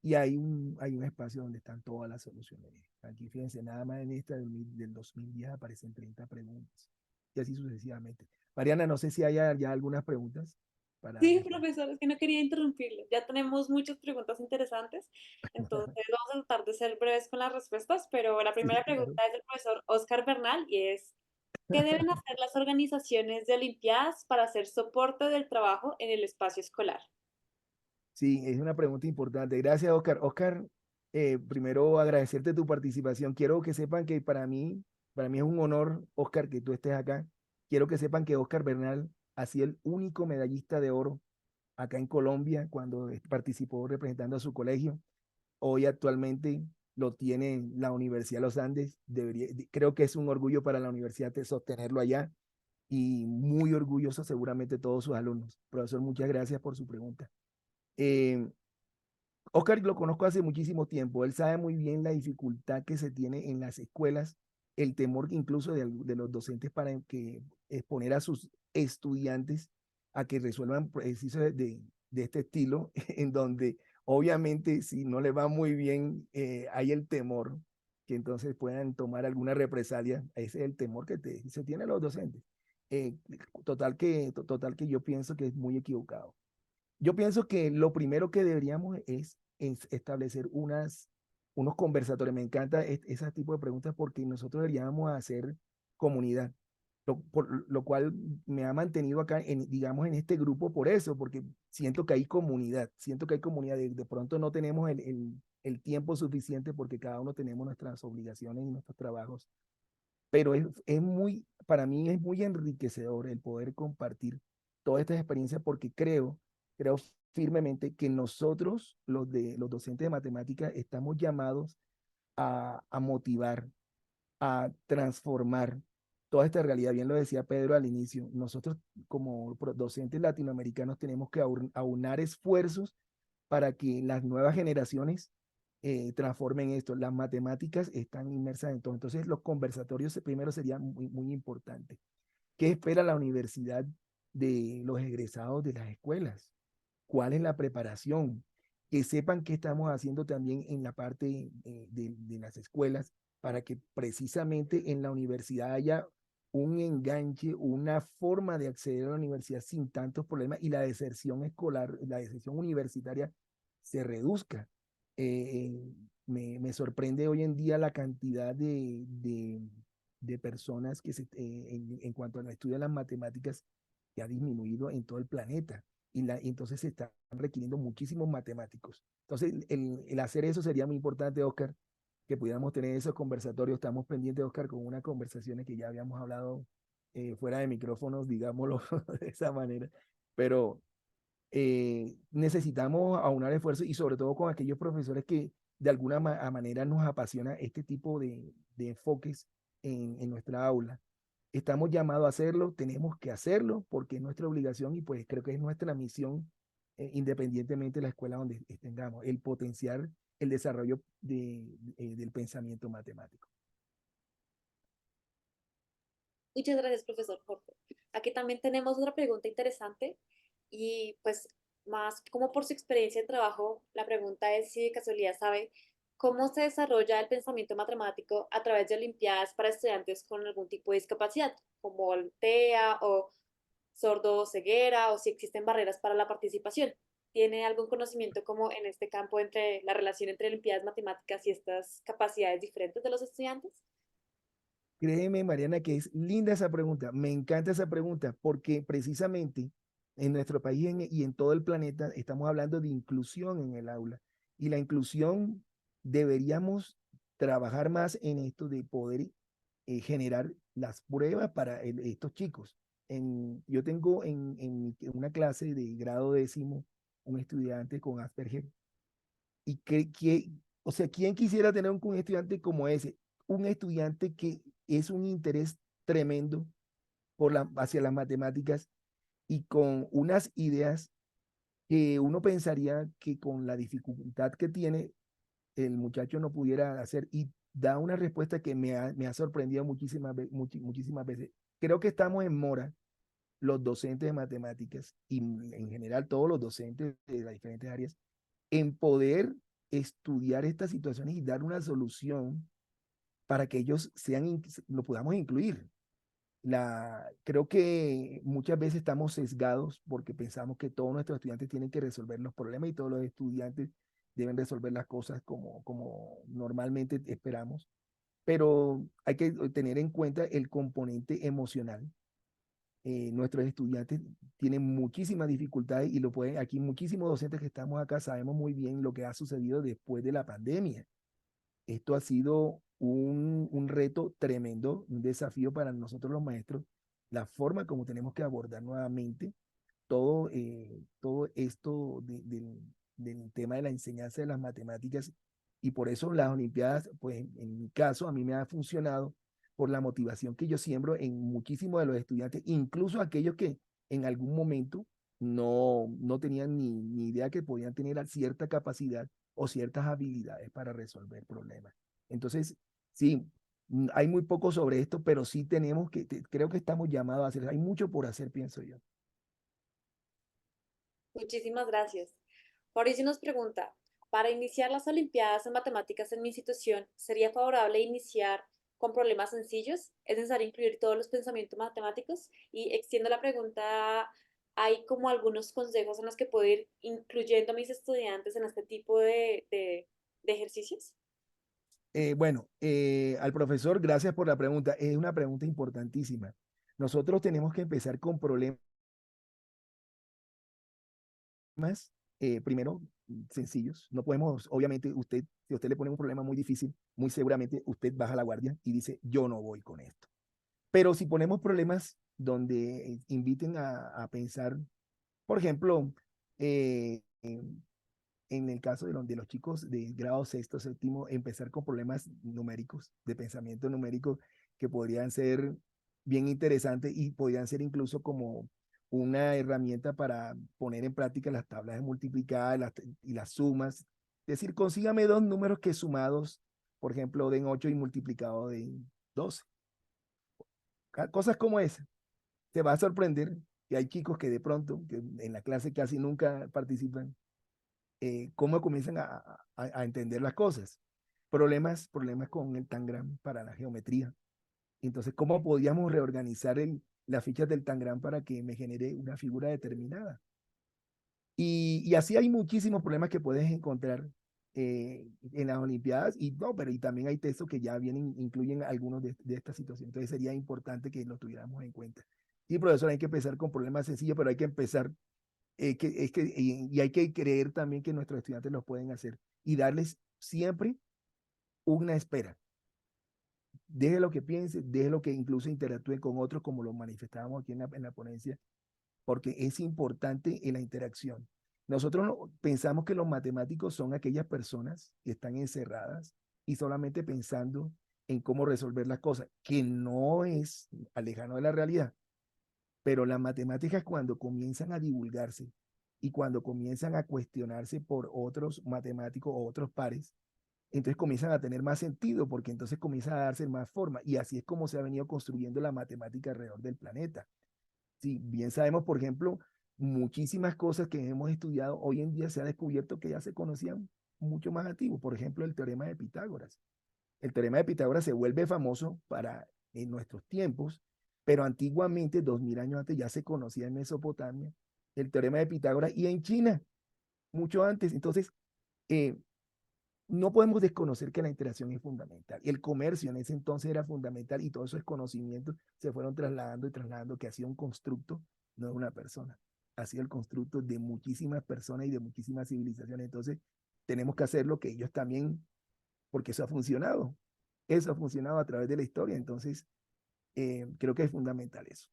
y hay un espacio donde están todas las soluciones. Aquí, fíjense, nada más en esta del 2010 aparecen 30 preguntas y así sucesivamente. Mariana, no sé si hay ya algunas preguntas para Sí, responder. profesor, es que no quería interrumpirlo. Ya tenemos muchas preguntas interesantes, entonces vamos a tratar de ser breves con las respuestas, pero la Sí, primera claro. pregunta es del profesor Oscar Bernal y es, ¿qué deben hacer las organizaciones de Olimpiadas para hacer soporte del trabajo en el espacio escolar? Sí, es una pregunta importante. Gracias, Oscar. Oscar, primero agradecerte tu participación. Quiero que sepan que para mí es un honor, Oscar, que tú estés acá. Quiero que sepan que Oscar Bernal ha sido el único medallista de oro acá en Colombia cuando participó representando a su colegio. Hoy actualmente lo tiene la Universidad de los Andes. Creo que es un orgullo para la universidad de sostenerlo allá y muy orgulloso seguramente todos sus alumnos. Profesor, muchas gracias por su pregunta. Eh, Oscar lo conozco hace muchísimo tiempo. Él sabe muy bien la dificultad que se tiene en las escuelas, el temor que incluso de los docentes para que exponer a sus estudiantes a que resuelvan ejercicios de este estilo, en donde obviamente si no le va muy bien, hay el temor que entonces puedan tomar alguna represalia. Ese es el temor que se tiene los docentes. Eh, total que yo pienso que es muy equivocado. Yo pienso que lo primero que deberíamos es establecer unos conversatorios. Me encanta ese tipo de preguntas porque nosotros deberíamos hacer comunidad, por lo cual me ha mantenido acá, digamos, en este grupo por eso, porque siento que hay comunidad. De pronto no tenemos el tiempo suficiente porque cada uno tenemos nuestras obligaciones y nuestros trabajos, pero para mí es muy enriquecedor el poder compartir todas estas experiencias porque creo firmemente que nosotros, los docentes de matemáticas, estamos llamados a motivar, a transformar toda esta realidad. Bien lo decía Pedro al inicio, nosotros como docentes latinoamericanos tenemos que aunar esfuerzos para que las nuevas generaciones transformen esto. Las matemáticas están inmersas en todo. Entonces, los conversatorios primero serían muy importantes. ¿Qué espera la universidad de los egresados de las escuelas? ¿Cuál es la preparación? Que sepan qué estamos haciendo también en la parte de las escuelas para que precisamente en la universidad haya un enganche, una forma de acceder a la universidad sin tantos problemas y la deserción escolar, la deserción universitaria se reduzca. Me sorprende hoy en día la cantidad de personas en cuanto al estudio de las matemáticas que ha disminuido en todo el planeta y entonces se están requiriendo muchísimos matemáticos. Entonces, el hacer eso sería muy importante, Oscar, que pudiéramos tener esos conversatorios. Estamos pendientes, Oscar, con unas conversaciones que ya habíamos hablado fuera de micrófonos, digámoslo de esa manera, pero necesitamos aunar esfuerzos y sobre todo con aquellos profesores que de alguna manera nos apasiona este tipo de enfoques en nuestra aula. Estamos llamados a hacerlo, tenemos que hacerlo porque es nuestra obligación y pues creo que es nuestra misión, independientemente de la escuela donde tengamos, el potenciar el desarrollo del pensamiento matemático. Muchas gracias, profesor Jorge. Aquí también tenemos otra pregunta interesante y pues más como por su experiencia de trabajo, la pregunta es si de casualidad sabe cómo se desarrolla el pensamiento matemático a través de olimpiadas para estudiantes con algún tipo de discapacidad, como el TEA o sordo ceguera, o si existen barreras para la participación. ¿Tiene algún conocimiento como en este campo entre la relación entre olimpiadas matemáticas y estas capacidades diferentes de los estudiantes? Créeme, Mariana, que es linda esa pregunta. Me encanta esa pregunta porque precisamente en nuestro país y en todo el planeta estamos hablando de inclusión en el aula. Y la inclusión deberíamos trabajar más en esto de poder generar las pruebas para estos chicos. Yo tengo en una clase de grado décimo un estudiante con Asperger y o sea, ¿quién quisiera tener un estudiante como ese? Un estudiante que es un interés tremendo hacia las matemáticas y con unas ideas que uno pensaría que con la dificultad que tiene el muchacho no pudiera hacer y da una respuesta que me ha sorprendido muchísimas veces. Creo que estamos en mora, los docentes de matemáticas y en general todos los docentes de las diferentes áreas, en poder estudiar estas situaciones y dar una solución para que ellos lo podamos incluir. Creo que muchas veces estamos sesgados porque pensamos que todos nuestros estudiantes tienen que resolver los problemas y todos los estudiantes deben resolver las cosas como normalmente esperamos, pero hay que tener en cuenta el componente emocional. Nuestros estudiantes tienen muchísimas dificultades y lo pueden, aquí muchísimos docentes que estamos acá sabemos muy bien lo que ha sucedido después de la pandemia. Esto ha sido un reto tremendo, un desafío para nosotros los maestros, la forma como tenemos que abordar nuevamente todo esto del tema de la enseñanza de las matemáticas. Y por eso las Olimpiadas, pues en mi caso, a mí me ha funcionado por la motivación que yo siembro en muchísimos de los estudiantes, incluso aquellos que en algún momento no tenían ni idea que podían tener cierta capacidad o ciertas habilidades para resolver problemas. Entonces, sí, hay muy poco sobre esto, pero sí creo que estamos llamados a hacer, hay mucho por hacer, pienso yo. Muchísimas gracias. Mauricio nos pregunta, para iniciar las Olimpiadas en Matemáticas en mi institución, ¿sería favorable iniciar con problemas sencillos? ¿Es necesario incluir todos los pensamientos matemáticos? Y extiendo la pregunta, ¿hay como algunos consejos en los que puedo ir incluyendo a mis estudiantes en este tipo de ejercicios? Al profesor, gracias por la pregunta. Es una pregunta importantísima. Nosotros tenemos que empezar con problemas, primero, sencillos. No podemos, obviamente, si a usted le pone un problema muy difícil, muy seguramente usted baja la guardia y dice, yo no voy con esto. Pero si ponemos problemas donde inviten a pensar, por ejemplo, en el caso de los chicos de grado sexto, séptimo, empezar con problemas numéricos, de pensamiento numérico, que podrían ser bien interesantes y podrían ser incluso como una herramienta para poner en práctica las tablas de multiplicar y las sumas. Es decir, consígame dos números que sumados, por ejemplo, den 8 y multiplicado de 12. Cosas como esas. Te va a sorprender que hay chicos que de pronto, que en la clase casi nunca participan, cómo comienzan a entender las cosas. Problemas con el tangram para la geometría. Entonces, ¿cómo podíamos reorganizar las fichas del tangram para que me genere una figura determinada? Y así hay muchísimos problemas que puedes encontrar en las Olimpiadas y no, pero y también hay textos que ya vienen, incluyen algunos de estas situaciones. Entonces sería importante que lo tuviéramos en cuenta. Y profesor, hay que empezar con problemas sencillos, pero hay que empezar y hay que creer también que nuestros estudiantes los pueden hacer y darles siempre una espera. Deje lo que piense, deje lo que incluso interactúen con otros, como lo manifestábamos aquí en la ponencia, porque es importante en la interacción. Nosotros pensamos que los matemáticos son aquellas personas que están encerradas y solamente pensando en cómo resolver las cosas, que no es alejano de la realidad. Pero las matemáticas cuando comienzan a divulgarse y cuando comienzan a cuestionarse por otros matemáticos o otros pares, entonces comienzan a tener más sentido porque entonces comienzan a darse más forma y así es como se ha venido construyendo la matemática alrededor del planeta. Si bien sabemos, por ejemplo, muchísimas cosas que hemos estudiado hoy en día se ha descubierto que ya se conocían mucho más antiguos. Por ejemplo, el teorema de Pitágoras. El teorema de Pitágoras se vuelve famoso en nuestros tiempos, pero antiguamente, 2000 años antes, ya se conocía en Mesopotamia el teorema de Pitágoras y en China, mucho antes. Entonces, eh, no podemos desconocer que la interacción es fundamental. El comercio en ese entonces era fundamental y todos esos conocimientos se fueron trasladando y trasladando, que ha sido un constructo, no de una persona, ha sido el constructo de muchísimas personas y de muchísimas civilizaciones. Entonces, tenemos que hacer lo que ellos también, porque eso ha funcionado. Eso ha funcionado a través de la historia. Entonces, creo que es fundamental eso.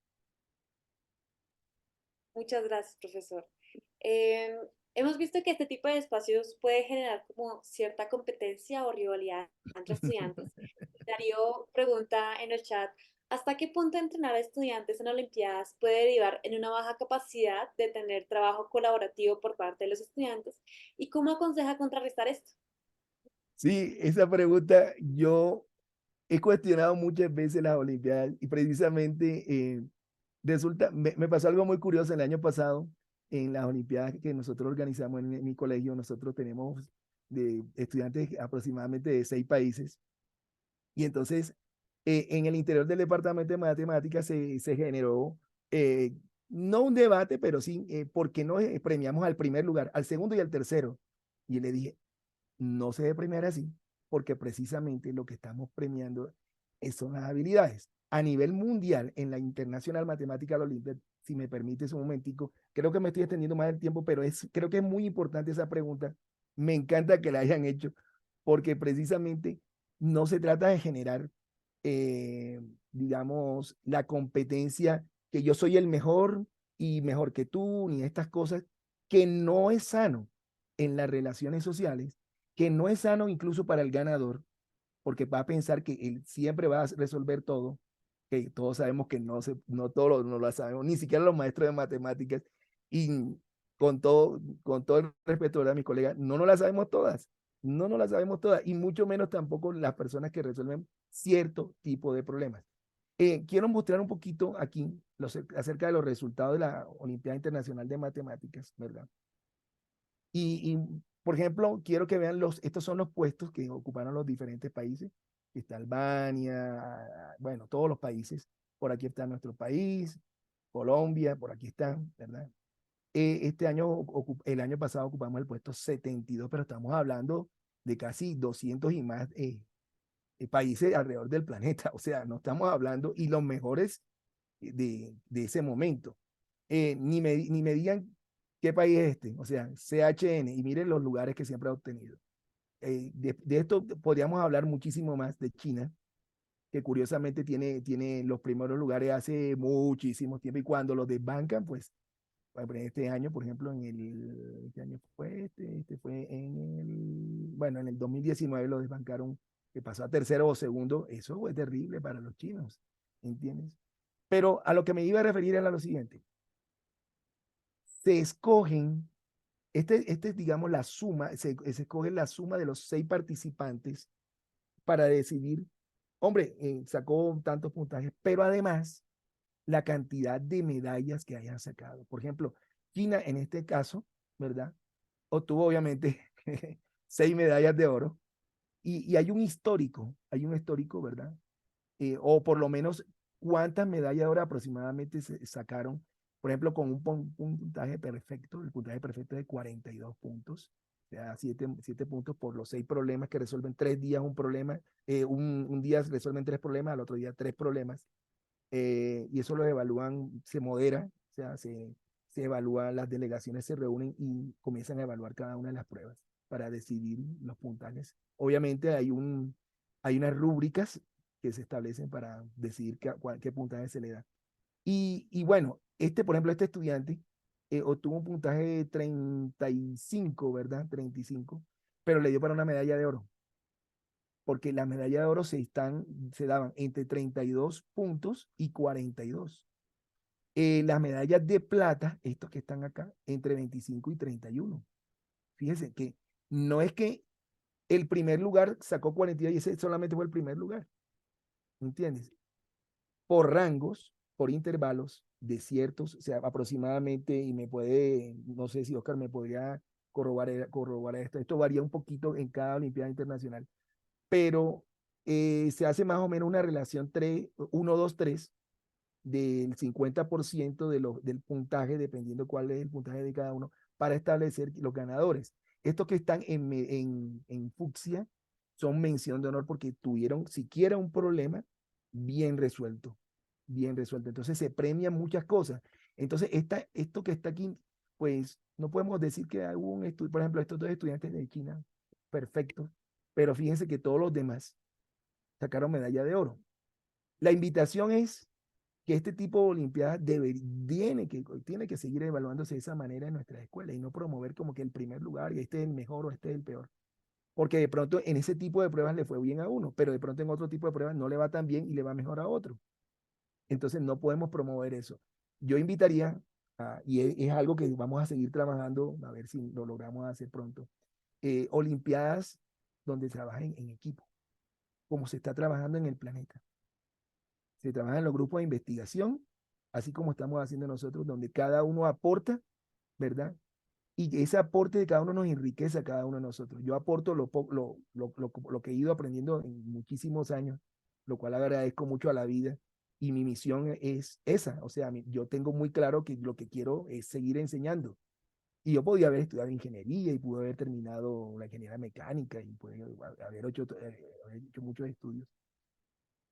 Muchas gracias, profesor. Eh, Hemos visto que este tipo de espacios puede generar como cierta competencia o rivalidad entre estudiantes. Darío pregunta en el chat, ¿hasta qué punto entrenar a estudiantes en Olimpiadas puede derivar en una baja capacidad de tener trabajo colaborativo por parte de los estudiantes? ¿Y cómo aconseja contrarrestar esto? Sí, esa pregunta yo he cuestionado muchas veces las Olimpiadas y precisamente me pasó algo muy curioso el año pasado en las Olimpiadas que nosotros organizamos en mi colegio. Nosotros tenemos de estudiantes aproximadamente de 6 países. Y entonces, en el interior del departamento de matemáticas se generó, eh, no un debate, pero sí, ¿por qué no premiamos al primer lugar, al segundo y al tercero? Y yo le dije, no se debe premiar así, porque precisamente lo que estamos premiando son las habilidades. A nivel mundial, en la International Mathematical Olympiad, si me permites un momentico, creo que me estoy extendiendo más del tiempo, pero creo que es muy importante esa pregunta. Me encanta que la hayan hecho, porque precisamente no se trata de generar, eh, digamos, la competencia que yo soy el mejor y mejor que tú, ni estas cosas, que no es sano en las relaciones sociales, que no es sano incluso para el ganador, porque va a pensar que él siempre va a resolver todo, que todos sabemos que no todos no lo sabemos, ni siquiera los maestros de matemáticas, y con todo el respeto a mis colegas, no nos las sabemos todas, no nos las sabemos todas, y mucho menos tampoco las personas que resuelven cierto tipo de problemas. Quiero mostrar un poquito aquí acerca de los resultados de la Olimpiada Internacional de Matemáticas, ¿verdad? Por ejemplo, quiero que vean estos son los puestos que ocuparon los diferentes países. Está Albania, bueno, todos los países. Por aquí está nuestro país, Colombia, por aquí está, ¿verdad? Este año, el año pasado ocupamos el puesto 72, pero estamos hablando de casi 200 y más países alrededor del planeta. O sea, no estamos hablando, y los mejores de ese momento. Ni me digan qué país es este, o sea, CHN, y miren los lugares que siempre ha obtenido. De esto podríamos hablar muchísimo más de China, que curiosamente tiene los primeros lugares hace muchísimo tiempo, y cuando los desbancan, pues, este año, por ejemplo, ¿qué año fue este fue bueno, en el 2019 lo desbancaron, que pasó a tercero o segundo. Eso fue terrible para los chinos, ¿entiendes? Pero a lo que me iba a referir era lo siguiente: se escogen, digamos, la suma, se escoge la suma de los 6 participantes para decidir, hombre, sacó tantos puntajes, pero además la cantidad de medallas que hayan sacado. Por ejemplo, China en este caso, ¿verdad? Obtuvo obviamente 6 medallas de oro, y hay un histórico, ¿verdad? O por lo menos cuántas medallas de oro aproximadamente se sacaron, por ejemplo, con un puntaje perfecto, el puntaje perfecto de 42 puntos, o sea, 7 puntos por los 6 problemas que resuelven 3 días un problema, un día resuelven 3 problemas, al otro día 3 problemas, y eso lo evalúan, se modera, o sea, se evalúa, las delegaciones se reúnen y comienzan a evaluar cada una de las pruebas para decidir los puntajes. Obviamente hay unas rúbricas que se establecen para decidir qué puntaje se le da. Y bueno, por ejemplo, este estudiante obtuvo un puntaje de 35, ¿verdad? 35, pero le dio para una medalla de oro, porque las medallas de oro se daban entre 32 puntos y 42. Las medallas de plata, estos que están acá, entre 25 y 31. Fíjense que no es que el primer lugar sacó 42 y ese solamente fue el primer lugar, ¿entiendes? Por rangos, por intervalos desiertos, o sea, aproximadamente, y no sé si Oscar me podría corroborar esto varía un poquito en cada Olimpiada Internacional, pero se hace más o menos una relación 1, 2, 3 del 50% del puntaje, dependiendo cuál es el puntaje de cada uno, para establecer los ganadores. Estos que están en fucsia son mención de honor porque tuvieron siquiera un problema bien resuelto, bien resuelto. Entonces se premian muchas cosas. Entonces, esto que está aquí, pues no podemos decir que hubo un estudio, por ejemplo, estos 2 estudiantes de China, perfectos, pero fíjense que todos los demás sacaron medalla de oro. La invitación es que este tipo de olimpiadas tiene que seguir evaluándose de esa manera en nuestra escuela, y no promover como que el primer lugar y este es el mejor o este es el peor. Porque de pronto en ese tipo de pruebas le fue bien a uno, pero de pronto en otro tipo de pruebas no le va tan bien y le va mejor a otro. Entonces no podemos promover eso. Yo invitaría, y es algo que vamos a seguir trabajando, a ver si lo logramos hacer pronto, olimpiadas donde trabajen en equipo, como se está trabajando en el planeta. Se trabaja en los grupos de investigación, así como estamos haciendo nosotros, donde cada uno aporta, ¿verdad? y ese aporte de cada uno nos enriquece a cada uno de nosotros. Yo aporto lo que he ido aprendiendo en muchísimos años, lo cual agradezco mucho a la vida y mi misión es esa, o sea, yo tengo muy claro que lo que quiero es seguir enseñando. Y yo podía haber estudiado ingeniería y pude haber terminado la ingeniería mecánica y pude haber hecho muchos estudios.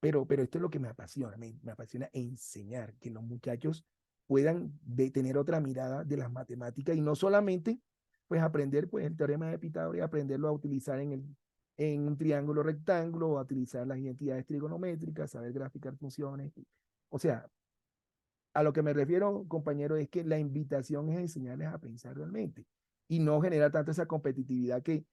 Pero esto es lo que me apasiona, me apasiona enseñar, que los muchachos puedan tener otra mirada de las matemáticas y no solamente pues aprender pues el teorema de Pitágoras y aprenderlo a utilizar en un triángulo rectángulo o a utilizar las identidades trigonométricas, saber graficar funciones. O sea, a lo que me refiero, compañero, es que la invitación es enseñarles a pensar realmente y no generar tanto esa competitividad que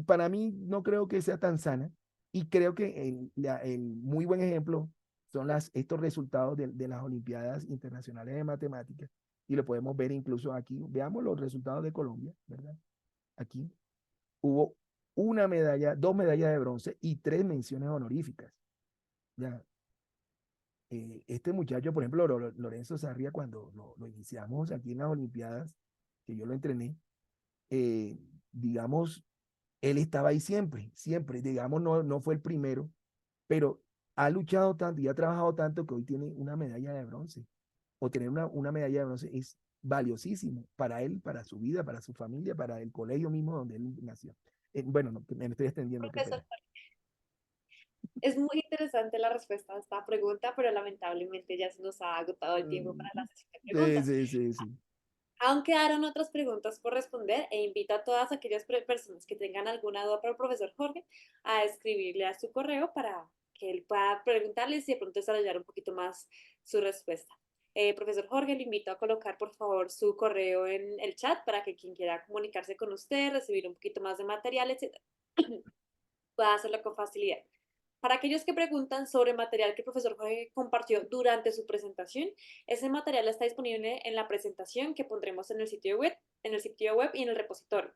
para mí no creo que sea tan sana y creo que el muy buen ejemplo son estos resultados de las Olimpiadas Internacionales de Matemáticas y lo podemos ver incluso aquí. Veamos los resultados de Colombia, ¿verdad? Aquí hubo una medalla, dos medallas de bronce y tres menciones honoríficas. ¿Ya? Este muchacho, por ejemplo, Lorenzo Sarria, cuando lo iniciamos aquí en las Olimpiadas, que yo lo entrené, eh, digamos, él estaba ahí siempre, siempre, digamos, no fue el primero, pero ha luchado tanto y ha trabajado tanto que hoy tiene una medalla de bronce. O tener una medalla de bronce es valiosísimo para él, para su vida, para su familia, para el colegio mismo donde él nació. Bueno, no, me estoy extendiendo, qué Profesor, pena. es muy interesante la respuesta a esta pregunta, pero lamentablemente ya se nos ha agotado el tiempo para la sesión de Sí, preguntas. sí, sí, sí. Aún quedaron otras preguntas por responder e invito a todas aquellas personas que tengan alguna duda para el profesor Jorge a escribirle a su correo para que él pueda preguntarles y de pronto desarrollar un poquito más su respuesta. Profesor Jorge, le invito a colocar por favor su correo en el chat para que quien quiera comunicarse con usted, recibir un poquito más de material, etcétera, pueda hacerlo con facilidad. Para aquellos que preguntan sobre material que el profesor Jorge compartió durante su presentación, ese material está disponible en la presentación que pondremos en el sitio web y en el repositorio.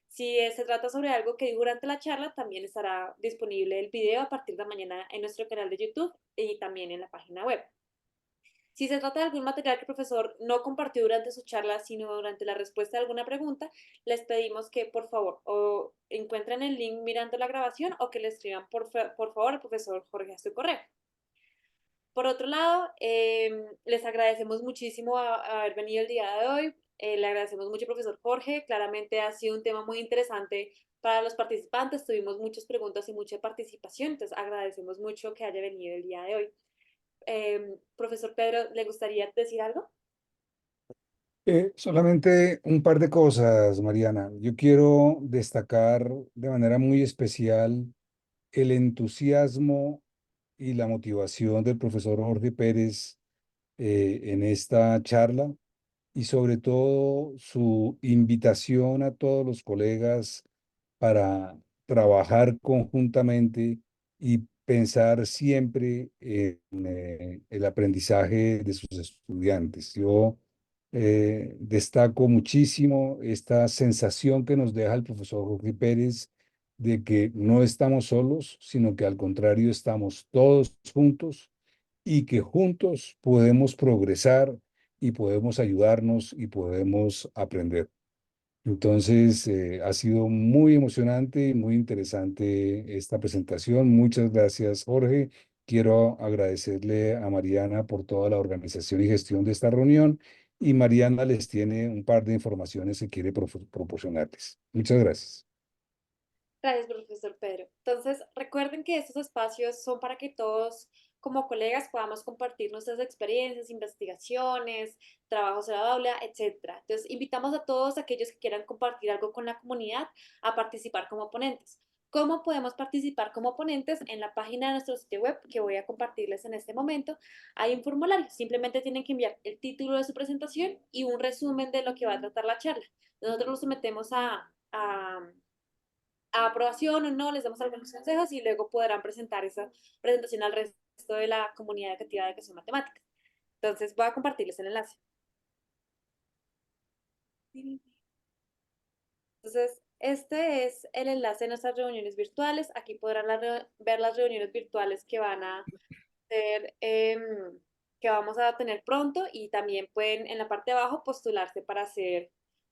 Si se trata sobre algo que durante la charla, también estará disponible el video a partir de mañana en nuestro canal de YouTube y también en la página web. Si se trata de algún material que el profesor no compartió durante su charla, sino durante la respuesta a alguna pregunta, les pedimos que por favor o encuentren el link mirando la grabación o que le escriban por favor al profesor Jorge a su correo. Por otro lado, les agradecemos muchísimo haber venido el día de hoy. Le agradecemos mucho, profesor Jorge. Claramente ha sido un tema muy interesante para los participantes. Tuvimos muchas preguntas y mucha participación. Entonces, agradecemos mucho que haya venido el día de hoy. Profesor Pedro, ¿le gustaría decir algo? Solamente un par de cosas, Mariana. Yo quiero destacar de manera muy especial el entusiasmo y la motivación del profesor Jorge Pérez en esta charla y sobre todo su invitación a todos los colegas para trabajar conjuntamente y pensar siempre en el aprendizaje de sus estudiantes. Yo destaco muchísimo esta sensación que nos deja el profesor Jorge Pérez de que no estamos solos, sino que al contrario estamos todos juntos y que juntos podemos progresar y podemos ayudarnos y podemos aprender. Entonces, ha sido muy emocionante y muy interesante esta presentación. Muchas gracias, Jorge. Quiero agradecerle a Mariana por toda la organización y gestión de esta reunión y Mariana les tiene un par de informaciones que quiere proporcionarles. Muchas gracias. Gracias, profesor Pedro. Entonces, recuerden que estos espacios son para que todos como colegas podamos compartir nuestras experiencias, investigaciones, trabajos en la aula, etcétera. Entonces, invitamos a todos aquellos que quieran compartir algo con la comunidad a participar como ponentes. ¿Cómo podemos participar como ponentes? En la página de nuestro sitio web que voy a compartirles en este momento, hay un formulario. Simplemente tienen que enviar el título de su presentación y un resumen de lo que va a tratar la charla. Nosotros lo sometemos a aprobación o no, les damos algunos consejos y luego podrán presentar esa presentación al resto de la comunidad educativa de educación matemática. Entonces voy a compartirles el enlace. Entonces, este es el enlace de nuestras reuniones virtuales. Aquí podrán ver las reuniones virtuales que van a ser, que vamos a tener pronto y también pueden en la parte de abajo postularse para hacer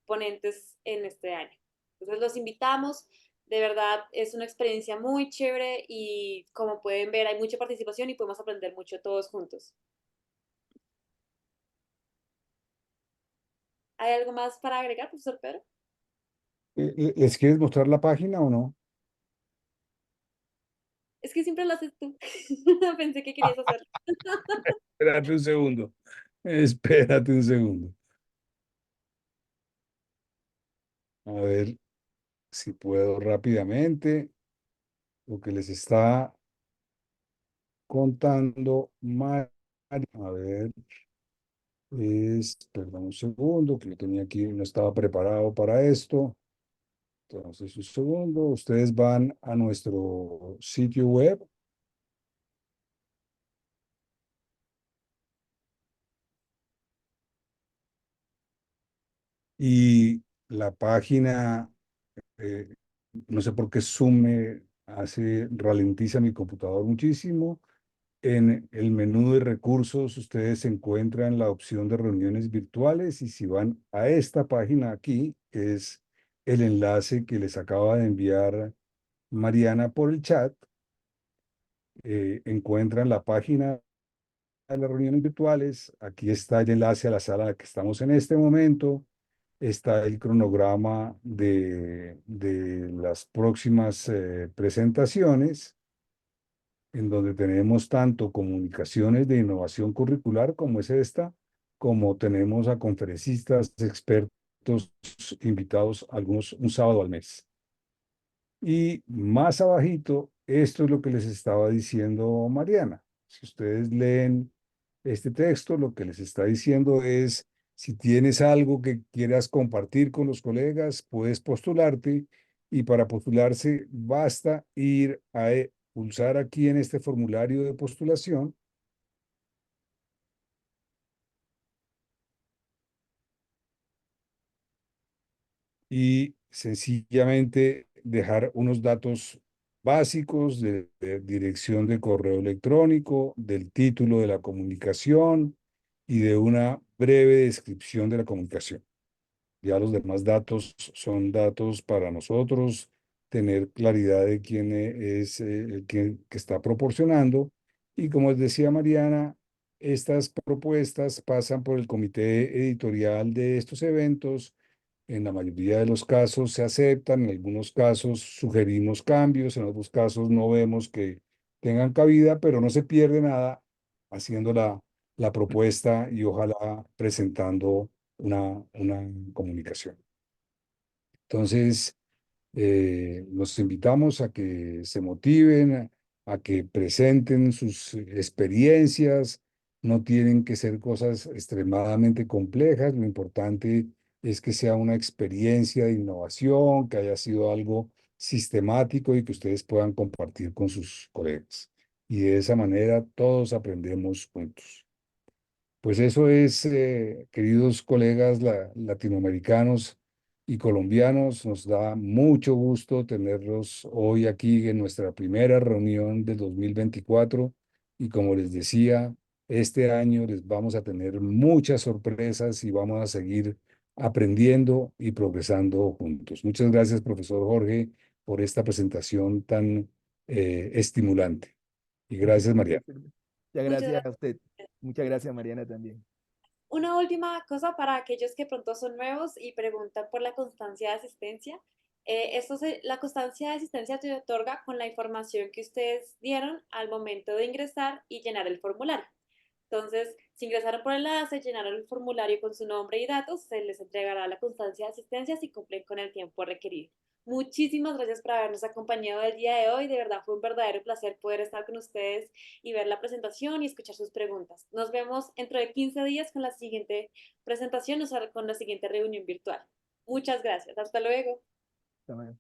ponentes en este año. Entonces los invitamos, de verdad es una experiencia muy chévere y como pueden ver hay mucha participación y podemos aprender mucho todos juntos. ¿Hay algo más para agregar, profesor Pedro? ¿Les quieres mostrar la página o no? Es que siempre lo haces tú. Pensé que querías hacerlo. Espérate un segundo. Espérate un segundo. A ver si puedo rápidamente. Lo que les está contando María. A ver, perdón un segundo, que yo tenía aquí, no estaba preparado para esto. Entonces, un segundo, ustedes van a nuestro sitio web y la página, eh, no sé por qué Zoom me ralentiza mi computador muchísimo. En el menú de recursos, ustedes encuentran la opción de reuniones virtuales y si van a esta página aquí, que es el enlace que les acaba de enviar Mariana por el chat, encuentran la página de las reuniones virtuales. Aquí está el enlace a la sala en la que estamos en este momento. Está el cronograma de las próximas presentaciones, en donde tenemos tanto comunicaciones de innovación curricular como es esta, como tenemos a conferencistas, expertos invitados, algunos un sábado al mes. Y más abajito, esto es lo que les estaba diciendo Mariana. Si ustedes leen este texto, lo que les está diciendo es, si tienes algo que quieras compartir con los colegas, puedes postularte y para postularse basta ir a pulsar aquí en este formulario de postulación y sencillamente dejar unos datos básicos de dirección de correo electrónico, del título de la comunicación y de una breve descripción de la comunicación. Ya los demás datos son datos para nosotros, tener claridad de quién es el que está proporcionando. Y como les decía Mariana, estas propuestas pasan por el comité editorial de estos eventos. En la mayoría de los casos se aceptan, en algunos casos sugerimos cambios, en otros casos no vemos que tengan cabida, pero no se pierde nada haciendo la propuesta y ojalá presentando una comunicación. Entonces, los invitamos a que se motiven, a que presenten sus experiencias. No tienen que ser cosas extremadamente complejas. Lo importante es que sea una experiencia de innovación, que haya sido algo sistemático y que ustedes puedan compartir con sus colegas. Y de esa manera todos aprendemos juntos. Pues eso es, queridos colegas latinoamericanos y colombianos, nos da mucho gusto tenerlos hoy aquí en nuestra primera reunión del 2024 y como les decía, este año les vamos a tener muchas sorpresas y vamos a seguir aprendiendo y progresando juntos. Muchas gracias, profesor Jorge, por esta presentación tan estimulante. Y gracias, María. Muchas Muchas gracias a gracias. usted. Muchas gracias, Mariana, también. Una última cosa para aquellos que pronto son nuevos y preguntan por la constancia de asistencia. La constancia de asistencia se otorga con la información que ustedes dieron al momento de ingresar y llenar el formulario. Entonces, si ingresaron por el enlace, llenaron el formulario con su nombre y datos, se les entregará la constancia de asistencia si cumplen con el tiempo requerido. Muchísimas gracias por habernos acompañado el día de hoy. De verdad fue un verdadero placer poder estar con ustedes y ver la presentación y escuchar sus preguntas. Nos vemos dentro de 15 días con la siguiente presentación, o sea, con la siguiente reunión virtual. Muchas gracias. Hasta luego. Hasta luego.